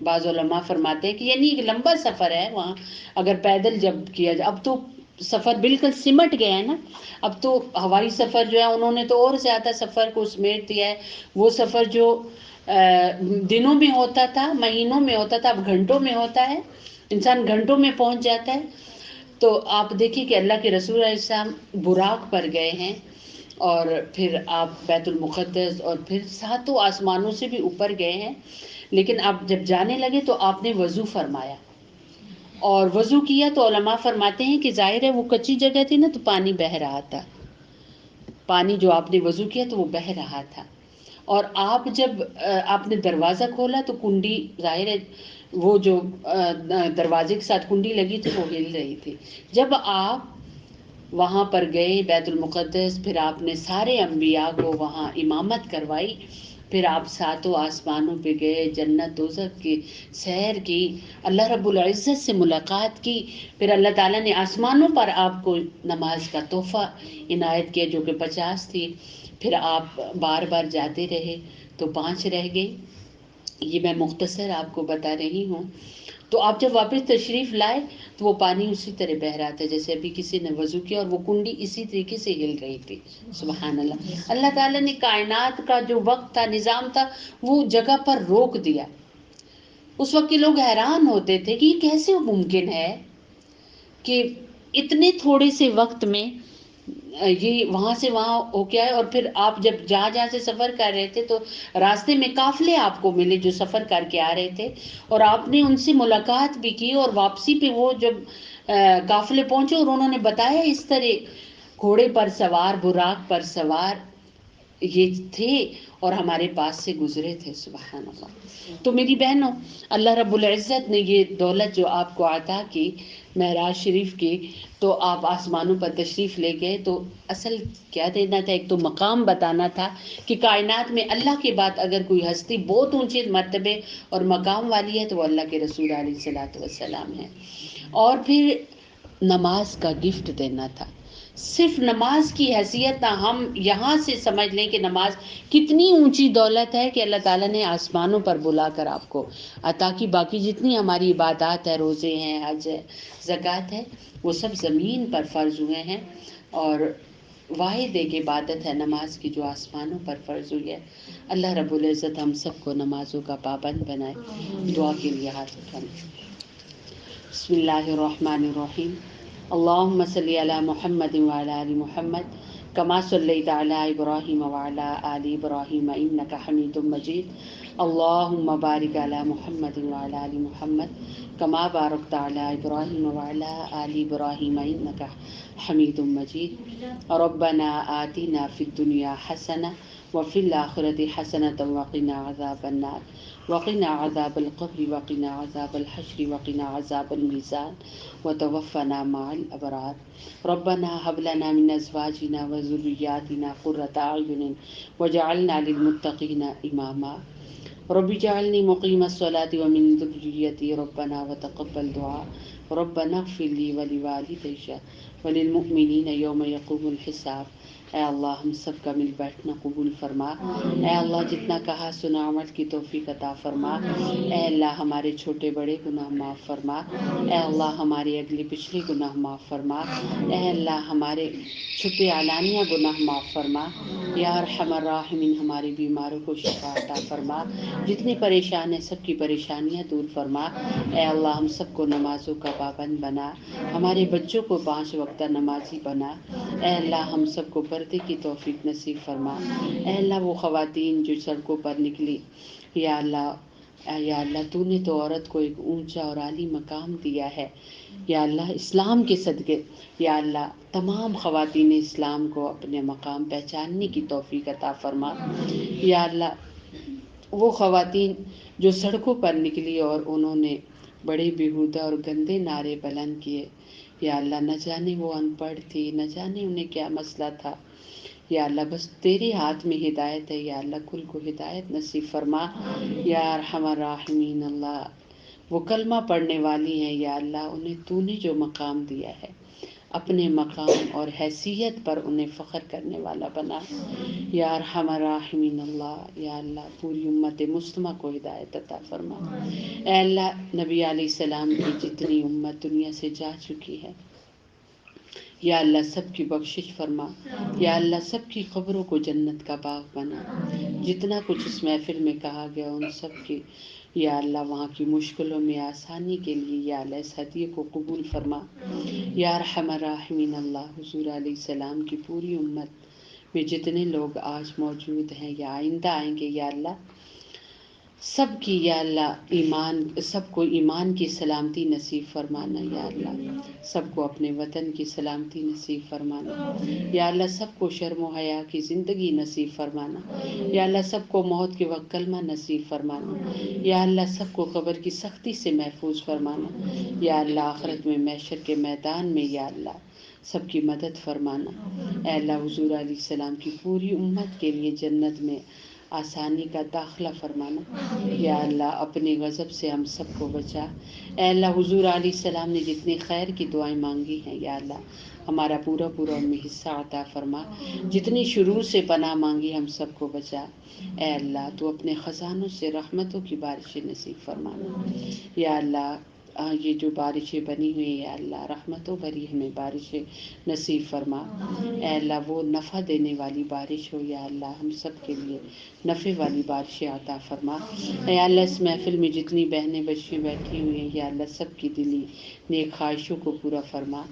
بعض علماء فرماتے ہیں کہ یعنی ایک لمبا سفر ہے وہاں، اگر پیدل جب کیا جائے۔ اب تو سفر بالکل سمٹ گیا ہے نا، اب تو ہوائی سفر جو ہے انہوں نے تو اور زیادہ سفر کو سمیٹ دیا ہے۔ وہ سفر جو دنوں میں ہوتا تھا، مہینوں میں ہوتا تھا، اب گھنٹوں میں ہوتا ہے، انسان گھنٹوں میں پہنچ جاتا ہے۔ تو آپ دیکھیں کہ اللہ کے رسول علیہ السلام براق پر گئے ہیں، اور پھر آپ بیت المقدس اور پھر ساتوں آسمانوں سے بھی اوپر گئے ہیں، لیکن آپ جب جانے لگے تو آپ نے وضو فرمایا، اور وضو کیا تو علماء فرماتے ہیں کہ ظاہر ہے وہ کچی جگہ تھی نا، تو پانی بہہ رہا تھا، پانی جو آپ نے وضو کیا تو وہ بہہ رہا تھا، اور آپ جب آپ نے دروازہ کھولا تو کنڈی، ظاہر ہے وہ جو دروازے کے ساتھ کنڈی لگی تھی وہ ہل رہی تھی۔ جب آپ وہاں پر گئے بیت المقدس، پھر آپ نے سارے انبیاء کو وہاں امامت کروائی، پھر آپ ساتوں آسمانوں پہ گئے، جنت دوزخ کی سیر کی، اللہ رب العزت سے ملاقات کی، پھر اللہ تعالیٰ نے آسمانوں پر آپ کو نماز کا تحفہ عنایت کیا جو کہ 50 تھی، پھر آپ بار بار جاتے رہے تو 5 رہ گئی، یہ میں مختصر آپ کو بتا رہی ہوں۔ تو آپ جب واپس تشریف لائے تو وہ پانی اسی طرح بہ رہا تھا جیسے ابھی کسی نے وضو کیا، اور وہ کنڈی اسی طریقے سے ہل رہی تھی۔ سبحان اللہ، اللہ تعالیٰ نے کائنات کا جو وقت تھا، نظام تھا، وہ جگہ پر روک دیا۔ اس وقت کے لوگ حیران ہوتے تھے کہ یہ کیسے ممکن ہے کہ اتنے تھوڑے سے وقت میں یہ وہاں سے وہاں ہو کے آئے، اور پھر آپ جب جہاں جہاں سے سفر کر رہے تھے تو راستے میں قافلے آپ کو ملے جو سفر کر کے آ رہے تھے، اور آپ نے ان سے ملاقات بھی کی، اور واپسی پہ وہ جب قافلے پہنچے اور انہوں نے بتایا اس طرح گھوڑے پر سوار، براق پر سوار یہ تھے اور ہمارے پاس سے گزرے تھے۔ سبحان اللہ۔ تو میری بہنوں، اللہ رب العزت نے یہ دولت جو آپ کو عطا کی معراج شریف کی، تو آپ آسمانوں پر تشریف لے گئے، تو اصل کیا دینا تھا؟ ایک تو مقام بتانا تھا کہ کائنات میں اللہ کے بعد اگر کوئی ہستی بہت اونچے مرتبے اور مقام والی ہے تو وہ اللہ کے رسول علیہ الصلوۃ والسلام ہے، اور پھر نماز کا گفٹ دینا تھا۔ صرف نماز کی حیثیت نہ، ہم یہاں سے سمجھ لیں کہ نماز کتنی اونچی دولت ہے کہ اللہ تعالیٰ نے آسمانوں پر بلا کر آپ کو عطا کی۔ باقی جتنی ہماری عبادات ہے، روزے ہیں، حج ہے، زکوٰۃ ہے، وہ سب زمین پر فرض ہوئے ہیں، اور واحد ایک عبادت ہے نماز کی جو آسمانوں پر فرض ہوئی ہے۔ اللہ رب العزت ہم سب کو نمازوں کا پابند بنائے۔ دعا کے لیے ہاتھ اٹھائیں۔ بسم اللہ الرحمن الرحیم۔ اللہم صلی علی محمد وعلی آل محمد کما صلیت علی ابراہیم وعلی آل ابراہیم انک حمید مجید۔ اللہم بارک علی محمد وعلی آل محمد کما بارکت علی ابراہیم وعلی آل ابراہیم انک حمید مجید۔ ربنا آتنا فی الدنیا حسنہ وفی الآخرۃ حسنۃ وقنا عذاب النار وقنا عذاب القبر وقنا عذاب الحشر وقنا عذاب الميزان وتوفنا مع الأبرار۔ ربنا هب لنا من أزواجنا وذرياتنا قرة أعين واجعلنا للمتقين إماما۔ رب اجعلني مقيم الصلاة ومن ذريتي ربنا وتقبل دعاء۔ ربنا اغفر لي ولوالدي وللمؤمنين يوم يقوم الحساب۔ اے اللہ ہم سب کا مل بیٹھنا قبول فرما۔ اے اللہ جتنا کہا سنا عمل کی توفیق عطا فرما۔ اے اللہ ہمارے چھوٹے بڑے گناہ معاف فرما۔ اے اللہ ہمارے اگلے پچھلے گناہ معاف فرما۔ اے اللہ ہمارے چھپے علانیہ گناہ معاف فرما۔ یا ارحم الراحمین ہمارے بیماروں کو شفا عطا فرما۔ جتنے پریشان ہیں سب کی پریشانیاں دور فرما۔ اے اللہ ہم سب کو نمازوں کا پابند بنا، ہمارے بچوں کو 5 وقتہ نمازی بنا۔ اے اللہ ہم سب کو پردے کی توفیق نصیب فرما۔ اے اللہ وہ خواتین جو سڑکوں پر نکلی، یا اللہ تو نے تو عورت کو ایک اونچا اور عالی مقام دیا ہے، یا اللہ اسلام کے صدقے، یا اللہ تمام خواتین اسلام کو اپنے مقام پہچاننے کی توفیق عطا فرما۔ یا اللہ وہ خواتین جو سڑکوں پر نکلی اور انہوں نے بڑے بیہودہ اور گندے نعرے بلند کیے، یا اللہ نہ جانے وہ ان پڑھ تھی، نہ جانے انہیں کیا مسئلہ تھا، یا اللہ بس تیرے ہاتھ میں ہدایت ہے، یا اللہ کل کو ہدایت نصیب فرما۔ یا ارحم الراحمین اللہ وہ کلمہ پڑھنے والی ہیں، یا اللہ انہیں تو نے جو مقام دیا ہے اپنے مقام اور حیثیت پر انہیں فخر کرنے والا بنا۔ یا ارحم الراحمین اللہ، یا اللہ پوری امت مسلمہ کو ہدایت عطا فرما۔ اے اللہ نبی علیہ السلام کی جتنی امت دنیا سے جا چکی ہے یا اللہ سب کی بخشش فرما، یا اللہ سب کی قبروں کو جنت کا باغ بنا، جتنا کچھ اس محفل میں کہا گیا ان سب کی یا اللہ وہاں کی مشکلوں میں آسانی کے لیے یا اللہ اس ہدیے کو قبول فرما۔ یا ارحم الراحمین اللہ، حضور علیہ السلام کی پوری امت میں جتنے لوگ آج موجود ہیں یا آئندہ آئیں گے یا اللہ سب کی یا اللہ سب کو ایمان کی سلامتی نصیب فرمانا یا اللہ، سب کو اپنے وطن کی سلامتی نصیب فرمانا یا اللہ، سب کو شرم و حیا کی زندگی نصیب فرمانا یا اللہ، سب کو موت کے وقت کلمہ نصیب فرمانا یا اللہ، سب کو قبر کی سختی سے محفوظ فرمانا یا اللہ، آخرت میں محشر کے میدان میں یا اللہ سب کی مدد فرمانا اے اللہ، حضور علیہ السلام کی پوری امت کے لیے جنت میں آسانی کا داخلہ فرمانا یا اللہ، اپنے غضب سے ہم سب کو بچا اے اللہ، حضور علیہ السلام نے جتنی خیر کی دعائیں مانگی ہیں یا اللہ ہمارا پورا ان میں حصہ عطا فرما، جتنی شرور سے پناہ مانگی ہم سب کو بچا اے اللہ، تو اپنے خزانوں سے رحمتوں کی بارشیں نصیب فرمانا یا اللہ، یہ جو بارشیں بنی ہوئی یا اللہ رحمتوں بھری ہمیں بارشیں نصیب فرما اے اللہ، وہ نفع دینے والی بارش ہو یا اللہ، ہم سب کے لیے نفع والی بارشیں عطا فرما اے اللہ، اس محفل میں جتنی بہنیں بچیاں بیٹھی ہوئی ہیں یا اللہ سب کی دلی نیک خواہشوں کو پورا فرما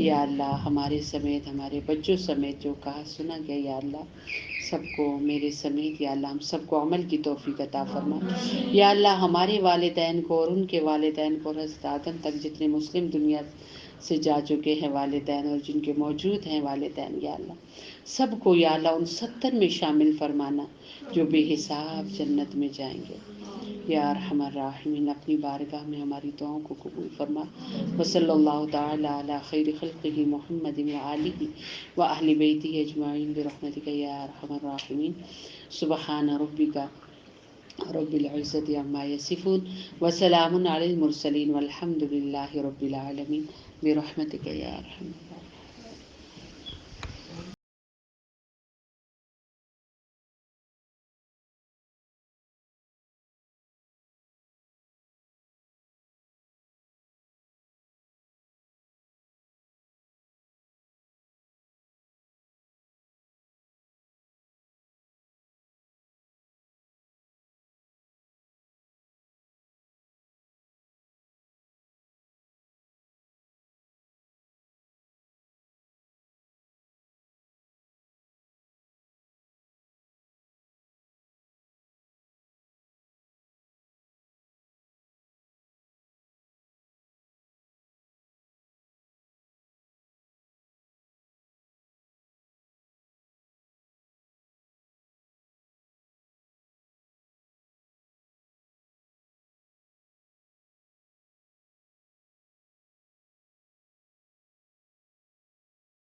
یا اللہ، ہمارے سمیت ہمارے بچوں سمیت جو کہا سنا گیا یا اللہ سب کو میرے سمیت یا اللہ ہم سب کو عمل کی توفیق عطا فرما یا اللہ، ہمارے والدین کو اور ان کے والدین کو حضرت آدم تک جتنے مسلم دنیا سے جا چکے ہیں والدین اور جن کے موجود ہیں والدین یا اللہ سب کو یا اللہ ان 70 میں شامل فرمانا جو بے حساب جنت میں جائیں گے یا ارحم الراحمین، اپنی بارگاہ میں ہماری دعاؤں کو قبول فرما وصلی اللہ تعالی علی خیر خلقہ محمد وآلہ وأہل بیتہ اجمعین برحمتک یا ارحم الراحمین۔ سبحان ربک رب العزت عما یصفون وسلام علی المرسلین والحمد للہ رب العالمین برحمتک یا ارحم الراحمین۔